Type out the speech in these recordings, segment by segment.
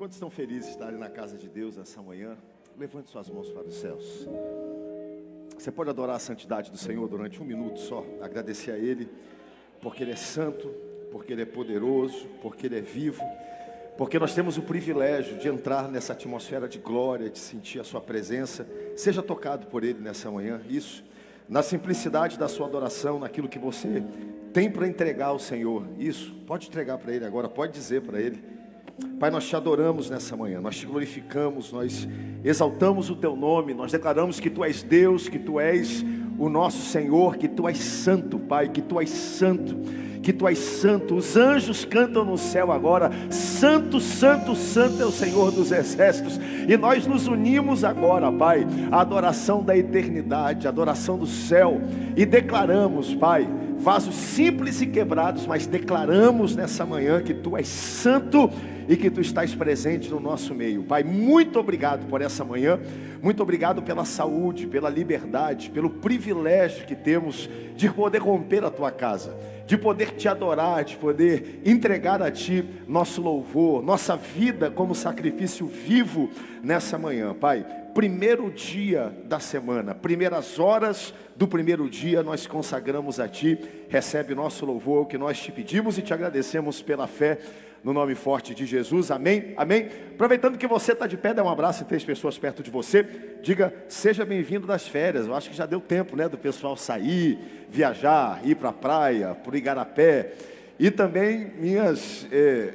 Quantos estão felizes de estarem na casa de Deus essa manhã? Levante suas mãos para os céus. Você pode adorar a santidade do Senhor durante um minuto só, agradecer a Ele, porque Ele é santo, porque Ele é poderoso, porque Ele é vivo, porque nós temos o privilégio de entrar nessa atmosfera de glória, de sentir a sua presença. Seja tocado por Ele nessa manhã, isso, na simplicidade da sua adoração, naquilo que você tem para entregar ao Senhor, isso, pode entregar para Ele agora, pode dizer para Ele. Pai, nós te adoramos nessa manhã, nós te glorificamos, nós exaltamos o teu nome, nós declaramos que tu és Deus, que tu és o nosso Senhor, que tu és santo, Pai, que tu és santo, que tu és santo. Os anjos cantam no céu agora: santo, santo, santo é o Senhor dos exércitos. E nós nos unimos agora, Pai, à adoração da eternidade, à adoração do céu, e declaramos, Pai, vasos simples e quebrados, mas declaramos nessa manhã que tu és santo e que tu estás presente no nosso meio. Pai, muito obrigado por essa manhã, muito obrigado pela saúde, pela liberdade, pelo privilégio que temos de poder romper a tua casa, de poder te adorar, de poder entregar a ti nosso louvor, nossa vida como sacrifício vivo nessa manhã. Pai, primeiro dia da semana, primeiras horas do primeiro dia, nós consagramos a ti. Recebe nosso louvor, o que nós te pedimos e te agradecemos pela fé, no nome forte de Jesus, amém, amém. Aproveitando que você está de pé, dá um abraço em 3 pessoas perto de você, diga: seja bem-vindo das férias. Eu acho que já deu tempo, né, do pessoal sair, viajar, ir para a praia, para o Igarapé. E também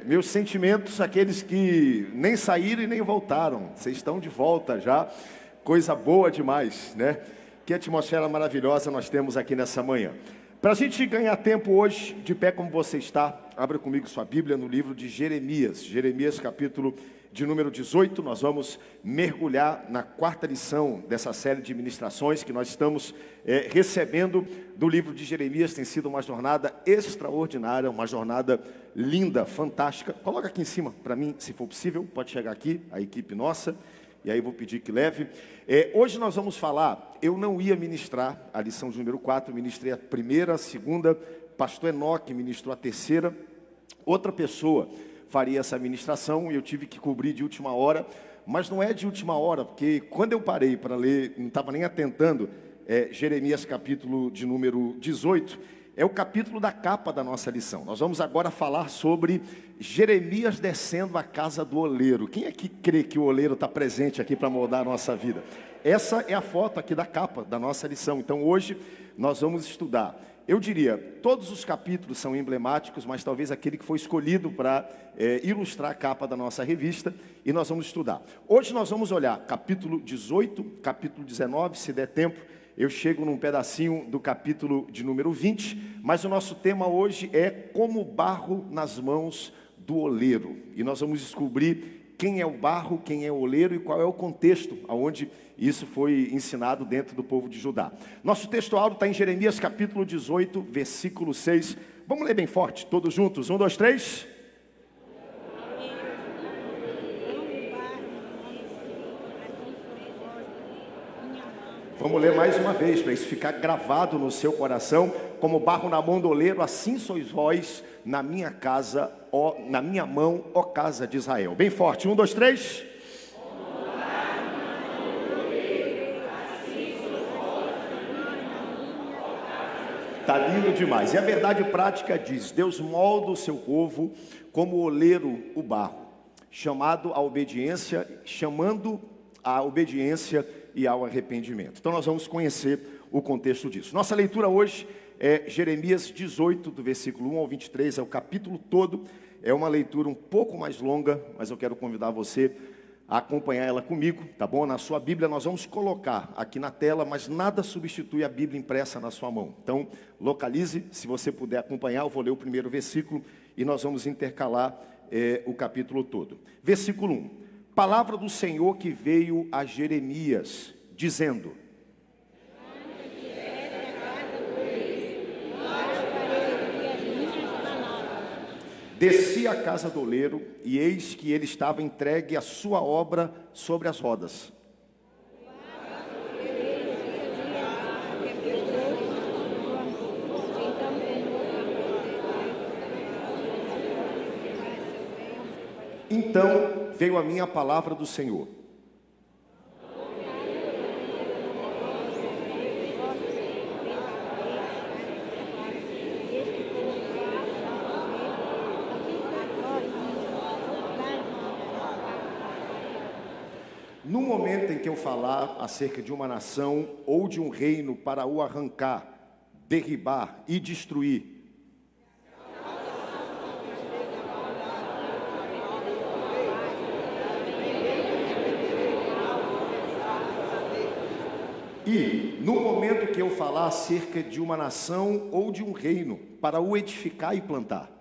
meus sentimentos, aqueles que nem saíram e nem voltaram, vocês estão de volta já, coisa boa demais, né? Que atmosfera maravilhosa nós temos aqui nessa manhã. Para a gente ganhar tempo hoje, de pé como você está, abra comigo sua Bíblia no livro de Jeremias, Jeremias capítulo de número 18, nós vamos mergulhar na 4ª lição dessa série de ministrações que nós estamos recebendo do livro de Jeremias. Tem sido uma jornada extraordinária, uma jornada linda, fantástica. Coloca aqui em cima para mim, se for possível, pode chegar aqui, a equipe nossa, e aí vou pedir que leve. Hoje nós vamos falar, eu não ia ministrar a lição de número 4, ministrei a primeira, a segunda, pastor Enoque ministrou a terceira, outra pessoa faria essa ministração e eu tive que cobrir de última hora, mas não é de última hora, porque quando eu parei para ler, não estava nem atentando, Jeremias capítulo de número 18, é o capítulo da capa da nossa lição. Nós vamos agora falar sobre Jeremias descendo a casa do oleiro. Quem é que crê que o oleiro está presente aqui para moldar a nossa vida? Essa é a foto aqui da capa da nossa lição. Então hoje nós vamos estudar. Eu diria, todos os capítulos são emblemáticos, mas talvez aquele que foi escolhido para ilustrar a capa da nossa revista, e nós vamos estudar. Hoje nós vamos olhar capítulo 18, capítulo 19, se der tempo, eu chego num pedacinho do capítulo de número 20, mas o nosso tema hoje é como barro nas mãos do oleiro. E nós vamos descobrir quem é o barro, quem é o oleiro e qual é o contexto onde isso foi ensinado dentro do povo de Judá. Nosso texto áureo está em Jeremias capítulo 18, versículo 6. Vamos ler bem forte, todos juntos. 1, 2, 3. Vamos ler mais uma vez, para isso ficar gravado no seu coração. Como barro na mão do oleiro, assim sois vós na minha casa, na minha mão, ó casa de Israel. Bem forte, 1, 2, 3. Está lindo demais. E a verdade prática diz: Deus molda o seu povo como o oleiro o barro, chamando a obediência, chamando a obediência e ao arrependimento. Então nós vamos conhecer o contexto disso. Nossa leitura hoje é Jeremias 18, do versículo 1 ao 23, é o capítulo todo. É uma leitura um pouco mais longa, mas eu quero convidar você a acompanhar ela comigo, tá bom? Na sua Bíblia nós vamos colocar aqui na tela, mas nada substitui a Bíblia impressa na sua mão. Então localize, se você puder acompanhar, eu vou ler o primeiro versículo e nós vamos intercalar o capítulo todo. Versículo 1. Palavra do Senhor que veio a Jeremias, dizendo: desci à casa do oleiro, e eis que ele estava entregue a sua obra sobre as rodas. Então veio a mim a palavra do Senhor. No momento em que eu falar acerca de uma nação ou de um reino para o arrancar, derribar e destruir, e no momento que eu falar acerca de uma nação ou de um reino para o edificar e plantar,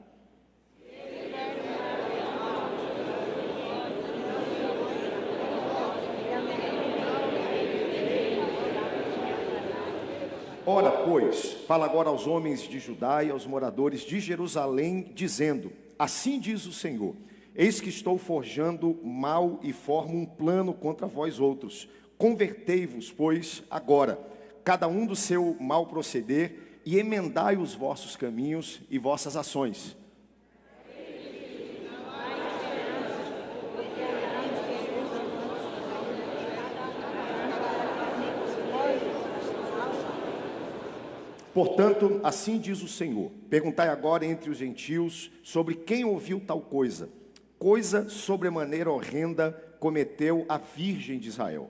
ora, pois, fala agora aos homens de Judá e aos moradores de Jerusalém, dizendo: assim diz o Senhor, eis que estou forjando mal e formo um plano contra vós outros. Convertei-vos, pois, agora, cada um do seu mal proceder, e emendai os vossos caminhos e vossas ações. Portanto, assim diz o Senhor: perguntai agora entre os gentios sobre quem ouviu tal coisa. Coisa sobremaneira horrenda cometeu a Virgem de Israel.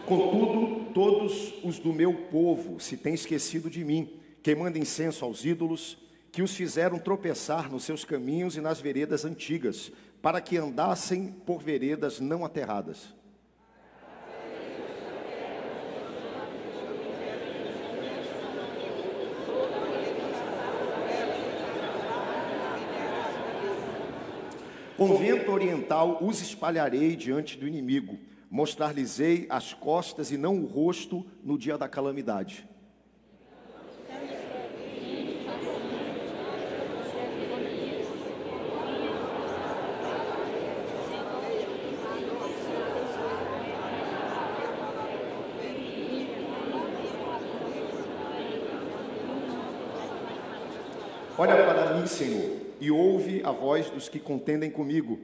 Contudo, todos os do meu povo se têm esquecido de mim, queimando incenso aos ídolos, que os fizeram tropeçar nos seus caminhos e nas veredas antigas, para que andassem por veredas não aterradas. Com vento oriental os espalharei diante do inimigo, mostrar-lhes-ei as costas e não o rosto no dia da calamidade. Olha para mim, Senhor, e ouve a voz dos que contendem comigo.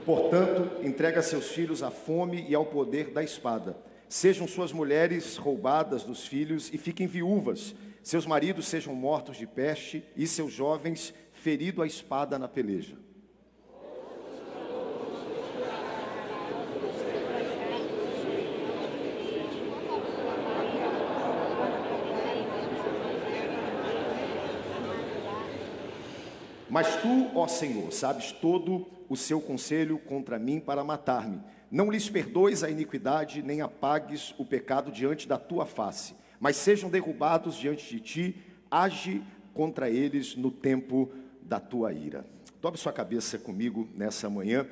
Portanto, entrega seus filhos à fome e ao poder da espada. Sejam suas mulheres roubadas dos filhos e fiquem viúvas. Seus maridos sejam mortos de peste e seus jovens feridos à espada na peleja. Mas tu, ó Senhor, sabes todo o seu conselho contra mim para matar-me. Não lhes perdoes a iniquidade, nem apagues o pecado diante da tua face. Mas sejam derrubados diante de ti, age contra eles no tempo da tua ira. Dobre sua cabeça comigo nessa manhã.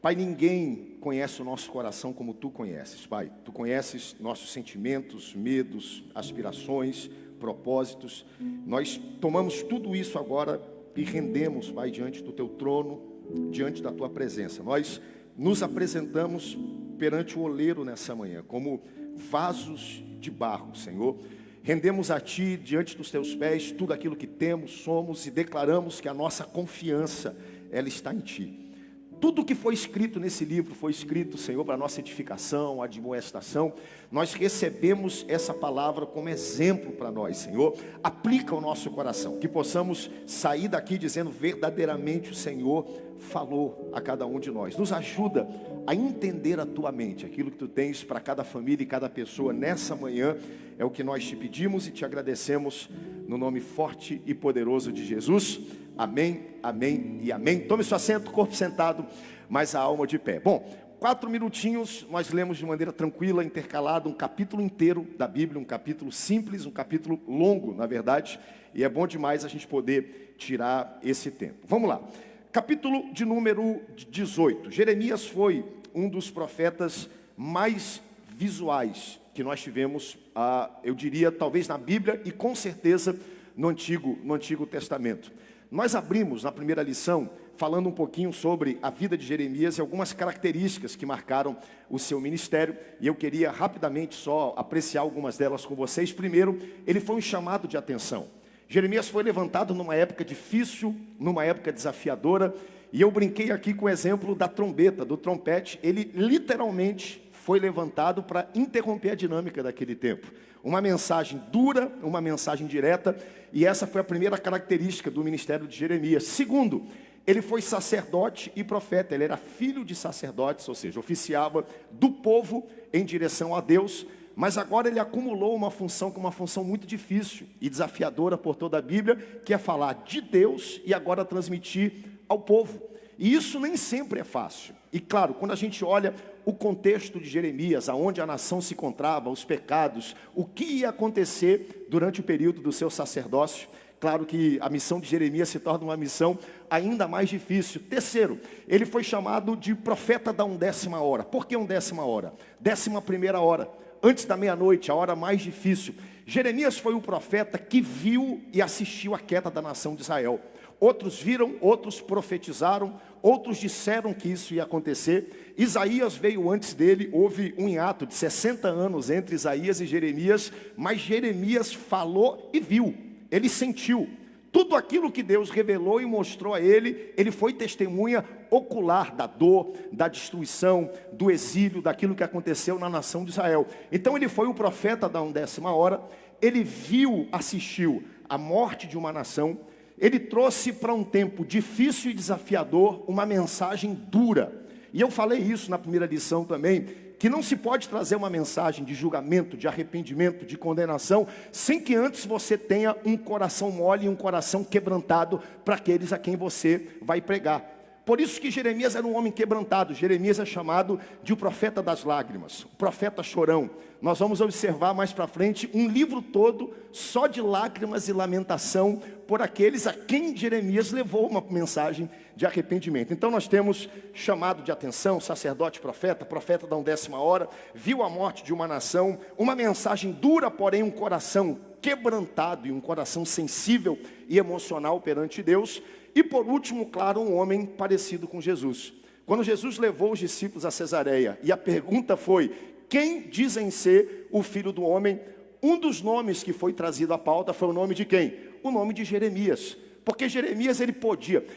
Pai, ninguém conhece o nosso coração como tu conheces, Pai. Tu conheces nossos sentimentos, medos, aspirações, propósitos. Nós tomamos tudo isso agora e rendemos, Pai, diante do teu trono, diante da tua presença. Nós nos apresentamos perante o oleiro nessa manhã, como vasos de barro, Senhor. Rendemos a Ti, diante dos Teus pés, tudo aquilo que temos, somos, e declaramos que a nossa confiança, ela está em Ti. Tudo que foi escrito nesse livro foi escrito, Senhor, para a nossa edificação, admoestação. Nós recebemos essa palavra como exemplo para nós, Senhor. Aplica o nosso coração, que possamos sair daqui dizendo verdadeiramente o Senhor falou a cada um de nós. Nos ajuda a entender a Tua mente, aquilo que Tu tens para cada família e cada pessoa nessa manhã. É o que nós te pedimos e te agradecemos no nome forte e poderoso de Jesus. Amém, amém e amém. Tome seu assento, corpo sentado, mas a alma de pé. Bom, 4 minutinhos, nós lemos de maneira tranquila, intercalado, um capítulo inteiro da Bíblia, um capítulo simples, um capítulo longo, na verdade, e é bom demais a gente poder tirar esse tempo. Vamos lá, capítulo de número 18. Jeremias foi um dos profetas mais visuais que nós tivemos, eu diria, talvez na Bíblia e com certeza no Antigo Testamento. Nós abrimos na primeira lição falando um pouquinho sobre a vida de Jeremias e algumas características que marcaram o seu ministério, e eu queria rapidamente só apreciar algumas delas com vocês. Primeiro, ele foi um chamado de atenção. Jeremias foi levantado numa época difícil, numa época desafiadora, e eu brinquei aqui com o exemplo da trombeta, do trompete. Ele literalmente foi levantado para interromper a dinâmica daquele tempo. Uma mensagem dura, uma mensagem direta, e essa foi a primeira característica do ministério de Jeremias. Segundo, ele foi sacerdote e profeta. Ele era filho de sacerdotes, ou seja, oficiava do povo em direção a Deus. Mas agora ele acumulou uma função muito difícil e desafiadora por toda a Bíblia, que é falar de Deus e agora transmitir ao povo. E isso nem sempre é fácil. E claro, quando a gente olha o contexto de Jeremias, aonde a nação se encontrava, os pecados, o que ia acontecer durante o período do seu sacerdócio, claro que a missão de Jeremias se torna uma missão ainda mais difícil. Terceiro, ele foi chamado de profeta da 11ª hora. Por que 11ª hora? 11ª hora, antes da meia-noite, a hora mais difícil. Jeremias foi o profeta que viu e assistiu a queda da nação de Israel. Outros viram, outros profetizaram, outros disseram que isso ia acontecer. Isaías veio antes dele, houve um hiato de 60 anos entre Isaías e Jeremias, mas Jeremias falou e viu, ele sentiu. Tudo aquilo que Deus revelou e mostrou a ele, ele foi testemunha ocular da dor, da destruição, do exílio, daquilo que aconteceu na nação de Israel. Então ele foi o profeta da 11ª hora, ele viu, assistiu a morte de uma nação. Ele trouxe para um tempo difícil e desafiador uma mensagem dura. E eu falei isso na primeira lição também, que não se pode trazer uma mensagem de julgamento, de arrependimento, de condenação, sem que antes você tenha um coração mole e um coração quebrantado para aqueles a quem você vai pregar. Por isso que Jeremias era um homem quebrantado. Jeremias é chamado de o profeta das lágrimas, o profeta chorão. Nós vamos observar mais para frente um livro todo só de lágrimas e lamentação por aqueles a quem Jeremias levou uma mensagem de arrependimento. Então nós temos chamado de atenção, sacerdote, profeta da 11ª hora, viu a morte de uma nação, uma mensagem dura, porém um coração quebrantado e um coração sensível e emocional perante Deus. E por último, claro, um homem parecido com Jesus. Quando Jesus levou os discípulos a Cesareia, e a pergunta foi: quem dizem ser o Filho do Homem? Um dos nomes que foi trazido à pauta foi o nome de quem? O nome de Jeremias. Porque Jeremias,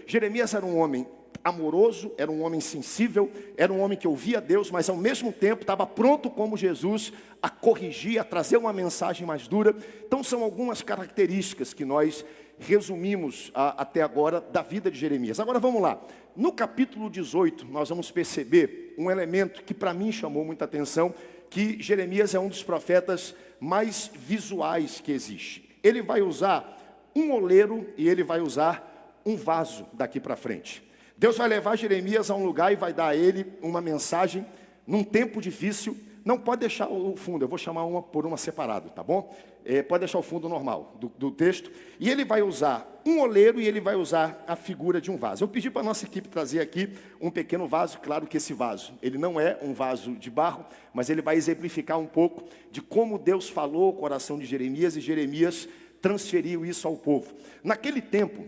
Jeremias era um homem amoroso, era um homem sensível, era um homem que ouvia Deus, mas ao mesmo tempo estava pronto como Jesus a corrigir, a trazer uma mensagem mais dura. Então são algumas características que nós resumimos até agora da vida de Jeremias. Agora vamos lá. No capítulo 18, nós vamos perceber um elemento que para mim chamou muita atenção, que Jeremias é um dos profetas mais visuais que existe. Ele vai usar um oleiro e ele vai usar um vaso daqui para frente. Deus vai levar Jeremias a um lugar e vai dar a ele uma mensagem num tempo difícil. Não pode deixar o fundo, eu vou chamar uma por uma separado, tá bom? Pode deixar o fundo normal do texto. E ele vai usar um oleiro e ele vai usar a figura de um vaso. Eu pedi para a nossa equipe trazer aqui um pequeno vaso. Claro que esse vaso, ele não é um vaso de barro, mas ele vai exemplificar um pouco de como Deus falou ao coração de Jeremias, e Jeremias transferiu isso ao povo. Naquele tempo,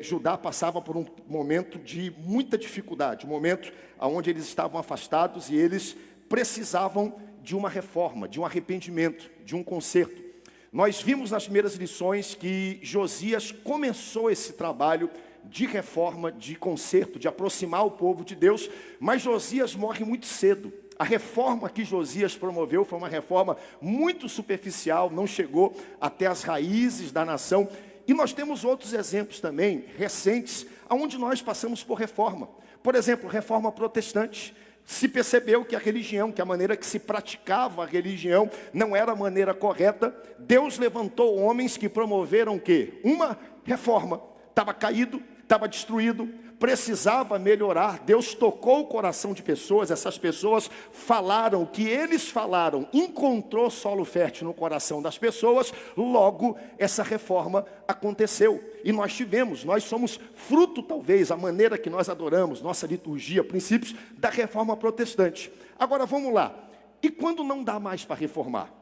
Judá passava por um momento de muita dificuldade, um momento onde eles estavam afastados e eles precisavam de uma reforma, de um arrependimento, de um conserto. Nós vimos nas primeiras lições que Josias começou esse trabalho de reforma, de conserto, de aproximar o povo de Deus, mas Josias morre muito cedo. A reforma que Josias promoveu foi uma reforma muito superficial, não chegou até as raízes da nação. E nós temos outros exemplos também, recentes, onde nós passamos por reforma. Por exemplo, reforma protestante. Se percebeu que a religião, que a maneira que se praticava a religião não era a maneira correta. Deus levantou homens que promoveram o quê? Uma reforma. Estava caído, estava destruído, precisava melhorar. Deus tocou o coração de pessoas, essas pessoas falaram o que eles falaram, encontrou solo fértil no coração das pessoas, logo essa reforma aconteceu. E nós somos fruto, talvez, a maneira que nós adoramos, nossa liturgia, princípios da reforma protestante. Agora vamos lá, e quando não dá mais para reformar?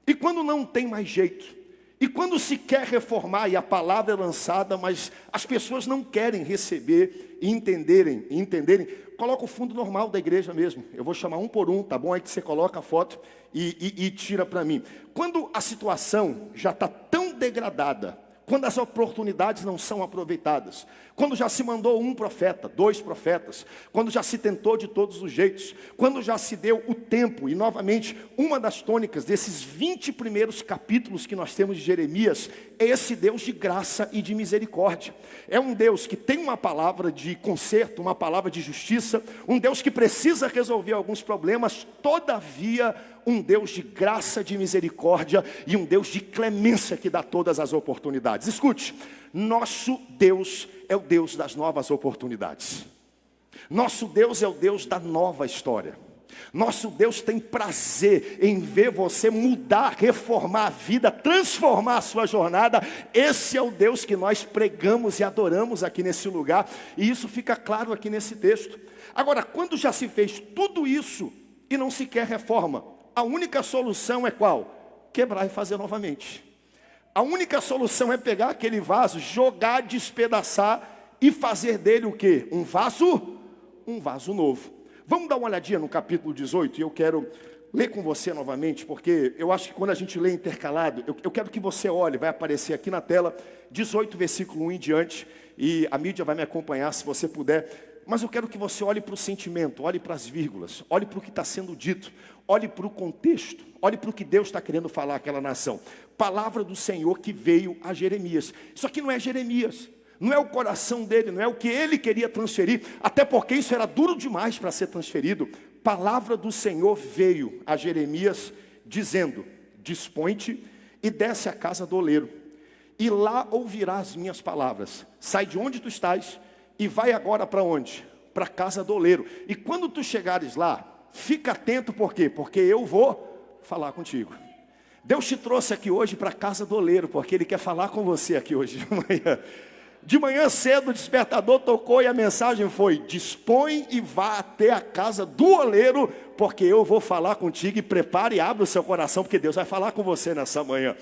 E quando não tem mais jeito, e quando se quer reformar e a palavra é lançada, mas as pessoas não querem receber e entenderem, coloca o fundo normal da igreja mesmo. Eu vou chamar um por um, tá bom? Aí que você coloca a foto e tira para mim. Quando a situação já está tão degradada, quando as oportunidades não são aproveitadas, quando já se mandou um profeta, 2 profetas, quando já se tentou de todos os jeitos, quando já se deu o tempo, e novamente, uma das tônicas desses 20 primeiros capítulos que nós temos de Jeremias, é esse Deus de graça e de misericórdia. É um Deus que tem uma palavra de conserto, uma palavra de justiça, um Deus que precisa resolver alguns problemas, todavia, um Deus de graça, de misericórdia e um Deus de clemência que dá todas as oportunidades. Escute, nosso Deus é o Deus das novas oportunidades. Nosso Deus é o Deus da nova história. Nosso Deus tem prazer em ver você mudar, reformar a vida, transformar a sua jornada. Esse é o Deus que nós pregamos e adoramos aqui nesse lugar. E isso fica claro aqui nesse texto. Agora, quando já se fez tudo isso e não se quer reforma, a única solução é qual? Quebrar e fazer novamente. A única solução é pegar aquele vaso, jogar, despedaçar e fazer dele o quê? Um vaso novo. Vamos dar uma olhadinha no capítulo 18 e eu quero ler com você novamente, porque eu acho que quando a gente lê intercalado, eu quero que você olhe, vai aparecer aqui na tela, 18 versículo 1 em diante, e a mídia vai me acompanhar se você puder. Mas eu quero que você olhe para o sentimento, olhe para as vírgulas, olhe para o que está sendo dito, olhe para o contexto, olhe para o que Deus está querendo falar àquela nação. Palavra do Senhor que veio a Jeremias. Isso aqui não é Jeremias, não é o coração dele, não é o que ele queria transferir, até porque isso era duro demais para ser transferido. Palavra do Senhor veio a Jeremias dizendo: dispõe-te e desce à casa do oleiro, e lá ouvirás as minhas palavras. Sai de onde tu estás e vai agora para onde? Para a casa do oleiro. E quando tu chegares lá, fica atento, por quê? Porque eu vou falar contigo. Deus te trouxe aqui hoje para a casa do oleiro, porque Ele quer falar com você aqui hoje de manhã. De manhã cedo o despertador tocou e a mensagem foi: dispõe e vá até a casa do oleiro, porque eu vou falar contigo. E prepare e abra o seu coração, porque Deus vai falar com você nessa manhã.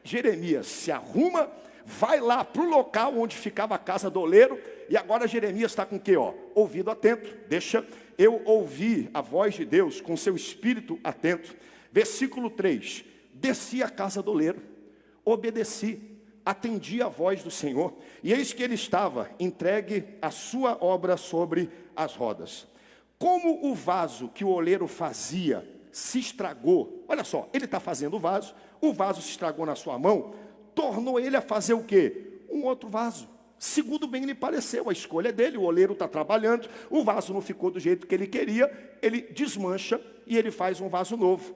Jeremias se arruma, vai lá para o local onde ficava a casa do oleiro. E agora Jeremias está com o quê? Ouvido atento. Deixa eu ouvir a voz de Deus com seu espírito atento. Versículo 3. Desci à casa do oleiro, obedeci, atendi a voz do Senhor, e eis que ele estava entregue a sua obra sobre as rodas. Como o vaso que o oleiro fazia se estragou, olha só, ele está fazendo o vaso se estragou na sua mão, tornou ele a fazer o quê? Um outro vaso. Segundo bem lhe pareceu, a escolha é dele, o oleiro está trabalhando, o vaso não ficou do jeito que ele queria, ele desmancha e ele faz um vaso novo.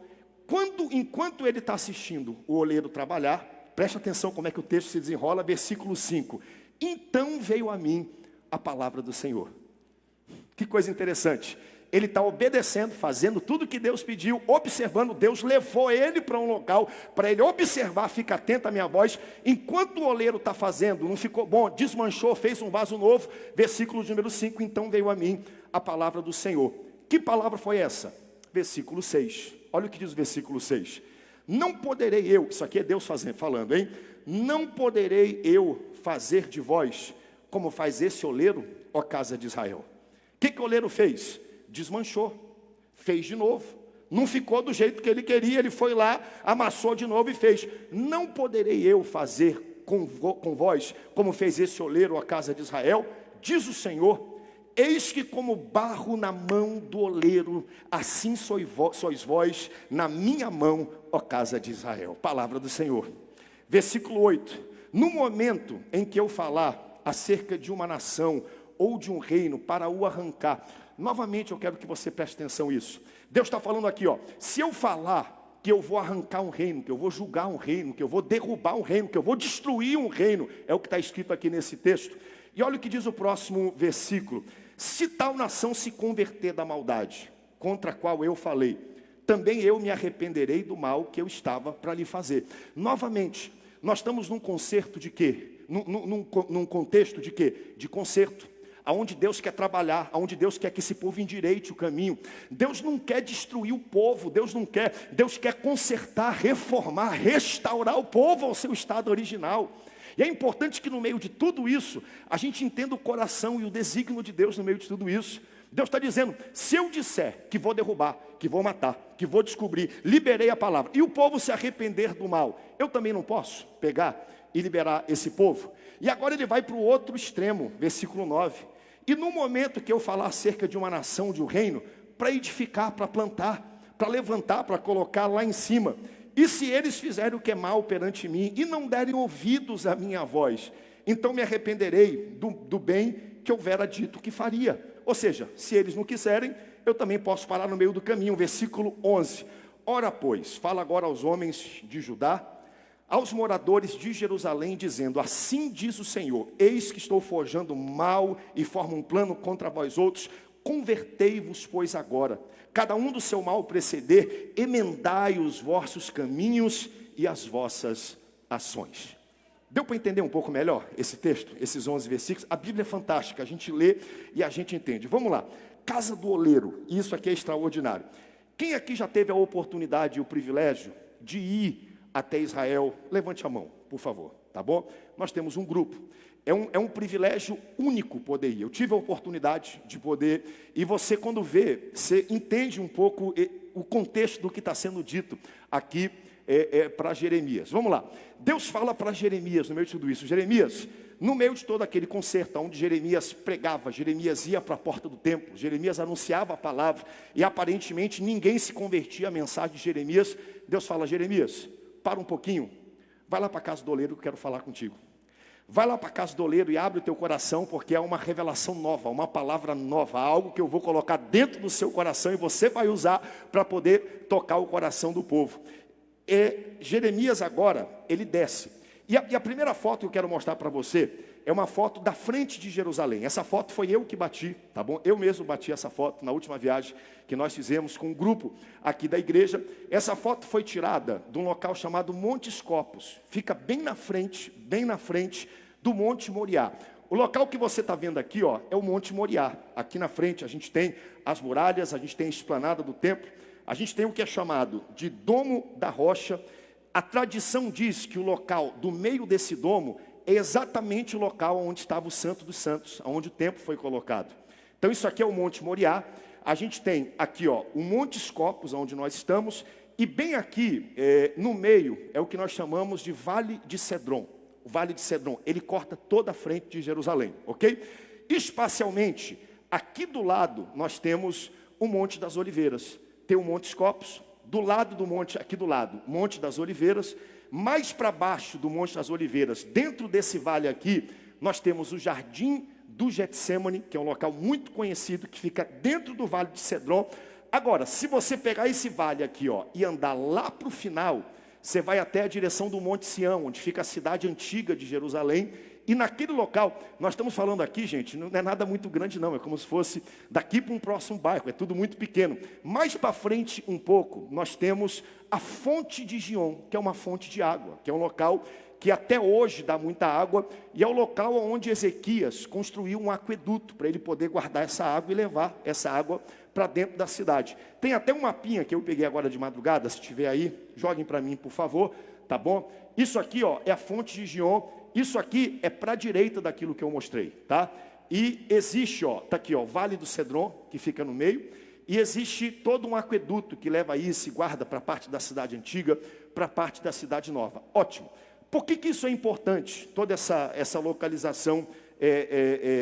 Enquanto ele está assistindo o oleiro trabalhar, preste atenção como é que o texto se desenrola, versículo 5. Então veio a mim a palavra do Senhor. Que coisa interessante. Ele está obedecendo, fazendo tudo que Deus pediu, observando. Deus levou ele para um local, para ele observar, fica atento à minha voz. Enquanto o oleiro está fazendo, não ficou bom, desmanchou, fez um vaso novo. Versículo número 5, então veio a mim a palavra do Senhor. Que palavra foi essa? Versículo 6. Olha o que diz o versículo 6. Não poderei eu, isso aqui é Deus falando, hein? Não poderei eu fazer de vós como faz esse oleiro, ó casa de Israel. O que o oleiro fez? Desmanchou, fez de novo. Não ficou do jeito que ele queria, ele foi lá, amassou de novo e fez. Não poderei eu fazer com vós como fez esse oleiro, ó casa de Israel, diz o Senhor. Eis que como barro na mão do oleiro, assim sois vós na minha mão, ó casa de Israel. Palavra do Senhor. Versículo 8. No momento em que eu falar acerca de uma nação ou de um reino para o arrancar, novamente eu quero que você preste atenção nisso. Deus está falando aqui, se eu falar que eu vou arrancar um reino, que eu vou julgar um reino, que eu vou derrubar um reino, que eu vou destruir um reino, é o que está escrito aqui nesse texto. E olha o que diz o próximo versículo. Se tal nação se converter da maldade, contra a qual eu falei, também eu me arrependerei do mal que eu estava para lhe fazer. Novamente, nós estamos num concerto de quê? Num contexto de quê? De concerto. aonde Deus quer trabalhar, aonde Deus quer que esse povo endireite o caminho. Deus não quer destruir o povo, Deus quer consertar, reformar, restaurar o povo ao seu estado original. E é importante que no meio de tudo isso, a gente entenda o coração e o desígnio de Deus no meio de tudo isso. Deus está dizendo, se eu disser que vou derrubar, que vou matar, que vou descobrir, liberei a palavra, e o povo se arrepender do mal, eu também não posso pegar e liberar esse povo? E agora ele vai para o outro extremo, versículo 9. E no momento que eu falar acerca de uma nação, de um reino, para edificar, para plantar, para levantar, para colocar lá em cima, e se eles fizerem o que é mal perante mim, e não derem ouvidos à minha voz, então me arrependerei do bem que houvera dito que faria. Ou seja, se eles não quiserem, eu também posso parar no meio do caminho. Versículo 11. Ora, pois, fala agora aos homens de Judá, aos moradores de Jerusalém, dizendo, assim diz o Senhor, eis que estou forjando mal e formo um plano contra vós outros, convertei-vos, pois agora, cada um do seu mal proceder, emendai os vossos caminhos e as vossas ações. Deu para entender um pouco melhor esse texto, esses 11 versículos? A Bíblia é fantástica, a gente lê e a gente entende. Vamos lá, casa do oleiro, isso aqui é extraordinário. Quem aqui já teve a oportunidade e o privilégio de ir até Israel? Levante a mão, por favor, tá bom? Nós temos um grupo. É um privilégio único poder ir. Eu tive a oportunidade de poder, e você quando vê, você entende um pouco o contexto do que está sendo dito aqui para Jeremias. Vamos lá, Deus fala para Jeremias no meio de tudo isso. Jeremias, no meio de todo aquele concerto, onde Jeremias pregava, Jeremias ia para a porta do templo, Jeremias anunciava a palavra, e aparentemente ninguém se convertia à mensagem de Jeremias. Deus fala, Jeremias, para um pouquinho, vai lá para a casa do oleiro que eu quero falar contigo. Vai lá para a casa do oleiro e abre o teu coração, porque é uma revelação nova, uma palavra nova, algo que eu vou colocar dentro do seu coração e você vai usar para poder tocar o coração do povo. Jeremias agora, ele desce. E a primeira foto que eu quero mostrar para você é uma foto da frente de Jerusalém. Essa foto foi eu que bati, tá bom? Eu mesmo bati essa foto na última viagem que nós fizemos com um grupo aqui da igreja. Essa foto foi tirada de um local chamado Montes Copos. Fica bem na frente do Monte Moriá. O local que você está vendo aqui, ó, é o Monte Moriá. Aqui na frente a gente tem as muralhas, a gente tem a esplanada do templo, a gente tem o que é chamado de Domo da Rocha. A tradição diz que o local do meio desse domo é exatamente o local onde estava o Santo dos Santos, onde o templo foi colocado. Então isso aqui é o Monte Moriá. A gente tem aqui, ó, o Monte Copos, onde nós estamos, e bem aqui, no meio, é o que nós chamamos de Vale de Cedron. O Vale de Cedron, ele corta toda a frente de Jerusalém, ok? Espacialmente, aqui do lado, nós temos o Monte das Oliveiras. Tem o Monte Copos, do lado do monte, aqui do lado, Monte das Oliveiras. Mais para baixo do Monte das Oliveiras, dentro desse vale aqui, nós temos o Jardim do Getsemane, que é um local muito conhecido, que fica dentro do Vale de Cedron. Agora, se você pegar esse vale aqui, ó, e andar lá para o final, você vai até a direção do Monte Sião, onde fica a cidade antiga de Jerusalém. E naquele local, nós estamos falando aqui, gente, não é nada muito grande não, é como se fosse daqui para um próximo bairro, é tudo muito pequeno. Mais para frente um pouco, nós temos a fonte de Gion, que é uma fonte de água, que é um local que até hoje dá muita água, e é o local onde Ezequias construiu um aqueduto, para ele poder guardar essa água e levar essa água para dentro da cidade. Tem até um mapinha que eu peguei agora de madrugada, se tiver aí, joguem para mim, por favor, tá bom? Isso aqui, ó, é a fonte de Gion. Isso aqui é para a direita daquilo que eu mostrei, tá? E existe, ó, tá aqui, ó, Vale do Cedron, que fica no meio, e existe todo um aqueduto que leva isso e guarda para a parte da cidade antiga, para a parte da cidade nova. Ótimo. Por que isso é importante, toda essa localização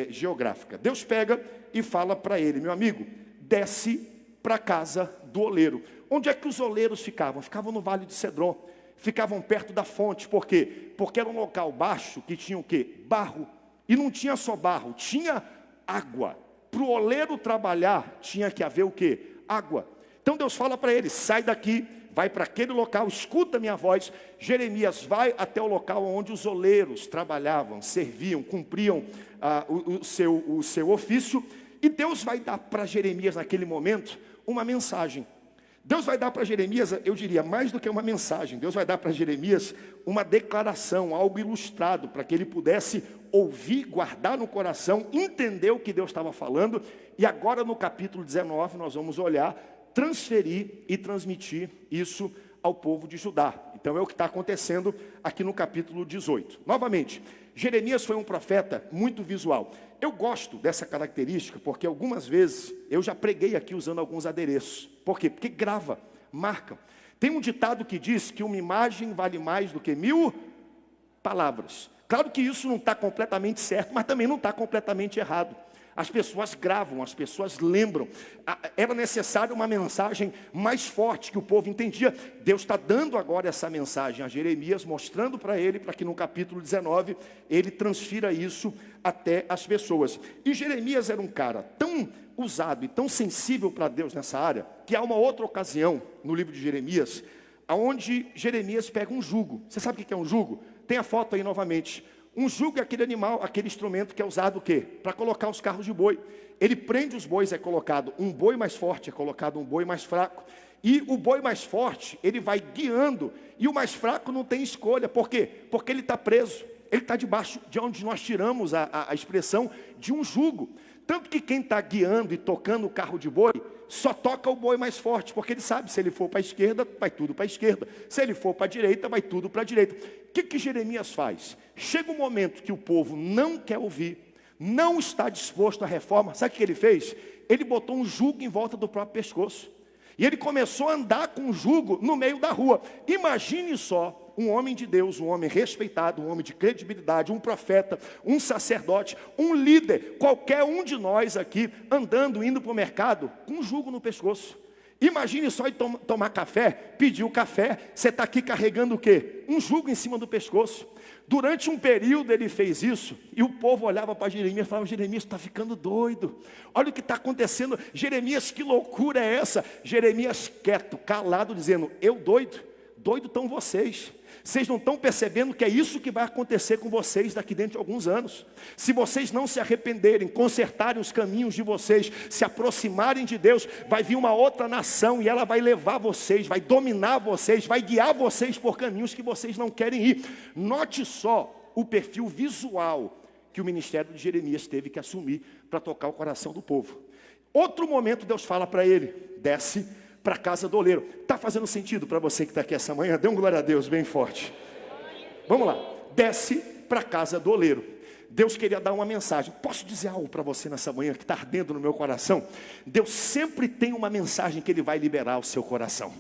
geográfica? Deus pega e fala para ele, meu amigo, desce para a casa do oleiro. Onde é que os oleiros ficavam? Ficavam no Vale de Cedron. Ficavam perto da fonte. Por quê? Porque era um local baixo que tinha o quê? Barro. E não tinha só barro, tinha água. Para o oleiro trabalhar, tinha que haver o quê? Água. Então Deus fala para ele, sai daqui, vai para aquele local, escuta a minha voz. Jeremias vai até o local onde os oleiros trabalhavam, serviam, cumpriam o seu ofício. E Deus vai dar para Jeremias naquele momento uma mensagem. Deus vai dar para Jeremias, eu diria, mais do que uma mensagem. Deus vai dar para Jeremias uma declaração, algo ilustrado, para que ele pudesse ouvir, guardar no coração, entender o que Deus estava falando. E agora no capítulo 19 nós vamos olhar, transferir e transmitir isso ao povo de Judá. Então é o que está acontecendo aqui no capítulo 18. Novamente, Jeremias foi um profeta muito visual. Eu gosto dessa característica porque algumas vezes eu já preguei aqui usando alguns adereços. Por quê? Porque grava, marca. Tem um ditado que diz que uma imagem vale mais do que 1000 palavras. Claro que isso não está completamente certo, mas também não está completamente errado. As pessoas gravam, as pessoas lembram. Era necessária uma mensagem mais forte que o povo entendia. Deus está dando agora essa mensagem a Jeremias, mostrando para ele, para que no capítulo 19, ele transfira isso até as pessoas. E Jeremias era um cara tão usado e tão sensível para Deus nessa área, que há uma outra ocasião no livro de Jeremias, onde Jeremias pega um jugo. Você sabe o que é um jugo? Tem a foto aí novamente. Um jugo é aquele animal, aquele instrumento que é usado o quê? Para colocar os carros de boi. Ele prende os bois, é colocado um boi mais forte, é colocado um boi mais fraco. E o boi mais forte, ele vai guiando, e o mais fraco não tem escolha. Por quê? Porque ele está preso. Ele está debaixo de onde nós tiramos a expressão de um jugo. Tanto que quem está guiando e tocando o carro de boi, só toca o boi mais forte, porque ele sabe, se ele for para a esquerda, vai tudo para a esquerda. Se ele for para a direita, vai tudo para a direita. O que Jeremias faz? Chega um momento que o povo não quer ouvir, não está disposto à reforma. Sabe o que ele fez? Ele botou um jugo em volta do próprio pescoço. E ele começou a andar com o jugo no meio da rua. Imagine só um homem de Deus, um homem respeitado, um homem de credibilidade, um profeta, um sacerdote, um líder, qualquer um de nós aqui, andando, indo para o mercado, com um jugo no pescoço. Imagine só ir tomar café, pedir o café, você está aqui carregando o quê? Um jugo em cima do pescoço. Durante um período ele fez isso, e o povo olhava para Jeremias e falava: Jeremias, está ficando doido, olha o que está acontecendo. Jeremias, que loucura é essa? Jeremias quieto, calado, dizendo: eu doido estão vocês. Vocês não estão percebendo que é isso que vai acontecer com vocês daqui dentro de alguns anos. Se vocês não se arrependerem, consertarem os caminhos de vocês, se aproximarem de Deus, vai vir uma outra nação e ela vai levar vocês, vai dominar vocês, vai guiar vocês por caminhos que vocês não querem ir. Note só o perfil visual que o ministério de Jeremias teve que assumir para tocar o coração do povo. Outro momento Deus fala para ele: desce para a casa do oleiro. Está fazendo sentido para você que está aqui essa manhã? Dê um glória a Deus bem forte. Vamos lá. Desce para a casa do oleiro. Deus queria dar uma mensagem. Posso dizer algo para você nessa manhã que está ardendo no meu coração? Deus sempre tem uma mensagem que Ele vai liberar ao seu coração.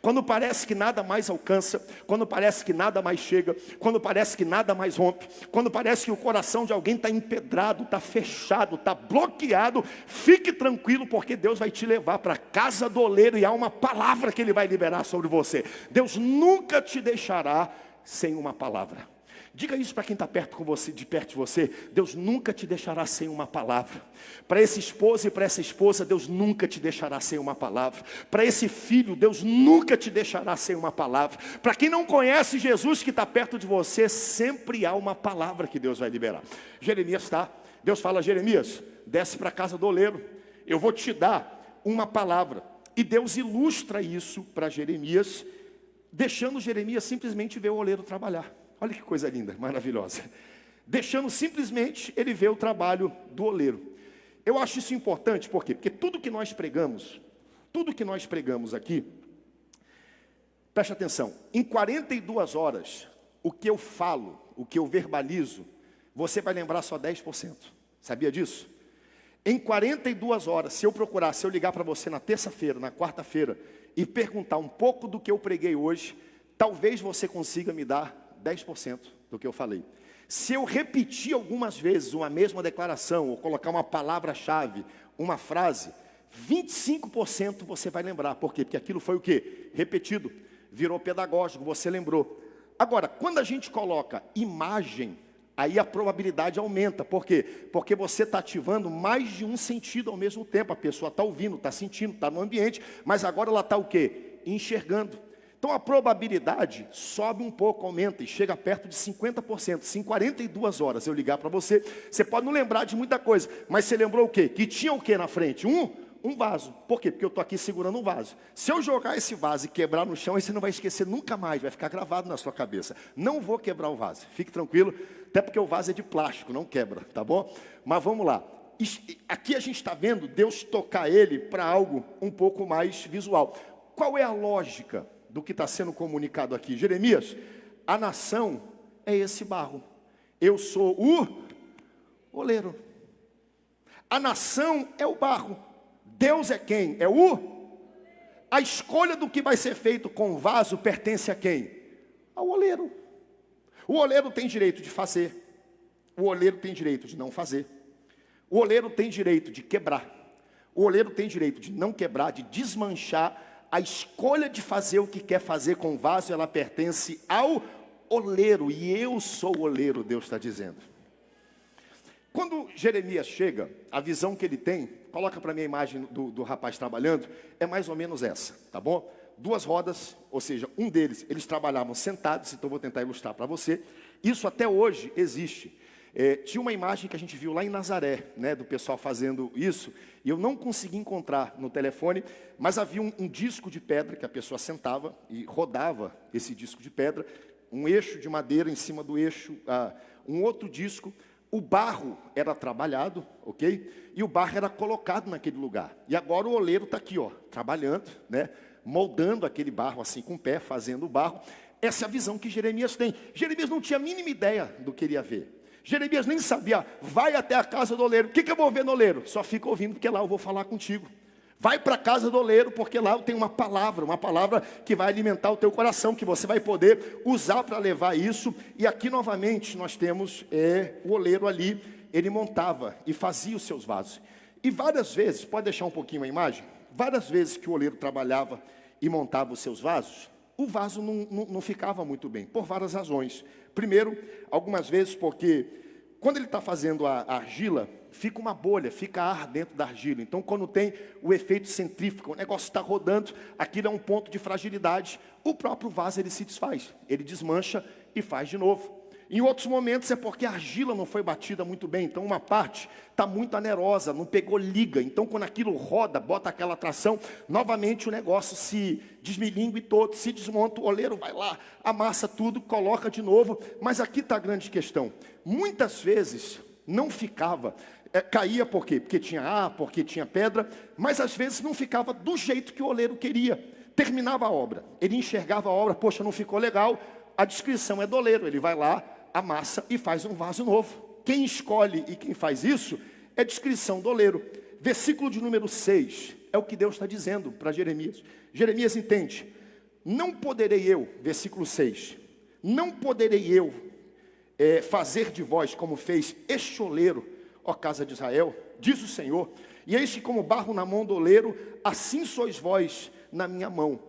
Quando parece que nada mais alcança, quando parece que nada mais chega, quando parece que nada mais rompe, quando parece que o coração de alguém está empedrado, está fechado, está bloqueado, fique tranquilo, porque Deus vai te levar para a casa do oleiro e há uma palavra que Ele vai liberar sobre você. Deus nunca te deixará sem uma palavra. Diga isso para quem está perto de você. Deus nunca te deixará sem uma palavra. Para esse esposo e para essa esposa, Deus nunca te deixará sem uma palavra. Para esse filho, Deus nunca te deixará sem uma palavra. Para quem não conhece Jesus que está perto de você, sempre há uma palavra que Deus vai liberar. Jeremias está. Deus fala: Jeremias, desce para a casa do oleiro. Eu vou te dar uma palavra. E Deus ilustra isso para Jeremias, deixando Jeremias simplesmente ver o oleiro trabalhar. Olha que coisa linda, maravilhosa. Deixando simplesmente ele ver o trabalho do oleiro. Eu acho isso importante, por quê? Porque tudo que nós pregamos aqui, preste atenção, em 42 horas, o que eu falo, o que eu verbalizo, você vai lembrar só 10%. Sabia disso? Em 42 horas, se eu ligar para você na terça-feira, na quarta-feira, e perguntar um pouco do que eu preguei hoje, talvez você consiga me dar 10% do que eu falei. Se eu repetir algumas vezes uma mesma declaração, ou colocar uma palavra-chave, uma frase, 25% você vai lembrar. Por quê? Porque aquilo foi o quê? Repetido, virou pedagógico, você lembrou. Agora, quando a gente coloca imagem, aí a probabilidade aumenta. Por quê? Porque você está ativando mais de um sentido ao mesmo tempo. A pessoa está ouvindo, está sentindo, está no ambiente, mas agora ela está o quê? Enxergando. Então a probabilidade sobe um pouco, aumenta e chega perto de 50%. Se em 42 horas eu ligar para você, você pode não lembrar de muita coisa, mas você lembrou o quê? Que tinha o quê na frente? Um um vaso. Por quê? Porque eu estou aqui segurando um vaso. Se eu jogar esse vaso e quebrar no chão, aí você não vai esquecer nunca mais, vai ficar gravado na sua cabeça. Não vou quebrar o vaso, fique tranquilo, até porque o vaso é de plástico, não quebra, tá bom? Mas vamos lá. Aqui a gente está vendo Deus tocar ele para algo um pouco mais visual. Qual é a lógica do que está sendo comunicado aqui? Jeremias, a nação é esse barro. Eu sou o oleiro. A nação é o barro. Deus é quem? É o? A escolha do que vai ser feito com o vaso pertence a quem? Ao oleiro. O oleiro tem direito de fazer. O oleiro tem direito de não fazer. O oleiro tem direito de quebrar. O oleiro tem direito de não quebrar, de desmanchar. A escolha de fazer o que quer fazer com o vaso, ela pertence ao oleiro. E eu sou o oleiro, Deus está dizendo. Quando Jeremias chega, a visão que ele tem, coloca para mim a imagem do rapaz trabalhando, é mais ou menos essa, tá bom? Duas rodas, ou seja, um deles, eles trabalhavam sentados, então vou tentar ilustrar para você. Isso até hoje existe. Tinha uma imagem que a gente viu lá em Nazaré, né, do pessoal fazendo isso, e eu não consegui encontrar no telefone, mas havia um disco de pedra que a pessoa sentava e rodava esse disco de pedra, um eixo de madeira em cima do eixo, um outro disco. O barro era trabalhado, ok? E o barro era colocado naquele lugar. E agora o oleiro está aqui, ó, trabalhando, né? Moldando aquele barro assim com o pé, fazendo o barro. Essa é a visão que Jeremias tem. Jeremias não tinha a mínima ideia do que ele ia ver. Jeremias nem sabia, vai até a casa do oleiro. O que eu vou ver no oleiro? Só fica ouvindo, porque lá eu vou falar contigo. Vai para a casa do oleiro, porque lá eu tenho uma palavra que vai alimentar o teu coração, que você vai poder usar para levar isso. E aqui novamente nós temos o oleiro ali, ele montava e fazia os seus vasos. E várias vezes, pode deixar um pouquinho a imagem? Várias vezes que o oleiro trabalhava e montava os seus vasos, o vaso não ficava muito bem, por várias razões. Primeiro, algumas vezes porque quando ele está fazendo a argila, fica uma bolha, fica ar dentro da argila. Então, quando tem o efeito centrífugo, o negócio está rodando, aquilo é um ponto de fragilidade. O próprio vaso, ele se desfaz, ele desmancha e faz de novo. Em outros momentos é porque a argila não foi batida muito bem. Então, uma parte está muito anerosa, não pegou liga. Então, quando aquilo roda, bota aquela tração, novamente o negócio se desmilingue todo, se desmonta, o oleiro vai lá, amassa tudo, coloca de novo. Mas aqui está a grande questão. Muitas vezes não ficava, caía por quê? Porque tinha ar, porque tinha pedra, mas às vezes não ficava do jeito que o oleiro queria. Terminava a obra, ele enxergava a obra, poxa, não ficou legal, a descrição é do oleiro, ele vai lá, amassa e faz um vaso novo. Quem escolhe e quem faz isso é descrição do oleiro. Versículo de número 6, é o que Deus está dizendo para Jeremias. Jeremias entende, não poderei eu, versículo 6, não poderei eu fazer de vós como fez este oleiro, ó casa de Israel, diz o Senhor, e eis que como barro na mão do oleiro, assim sois vós na minha mão.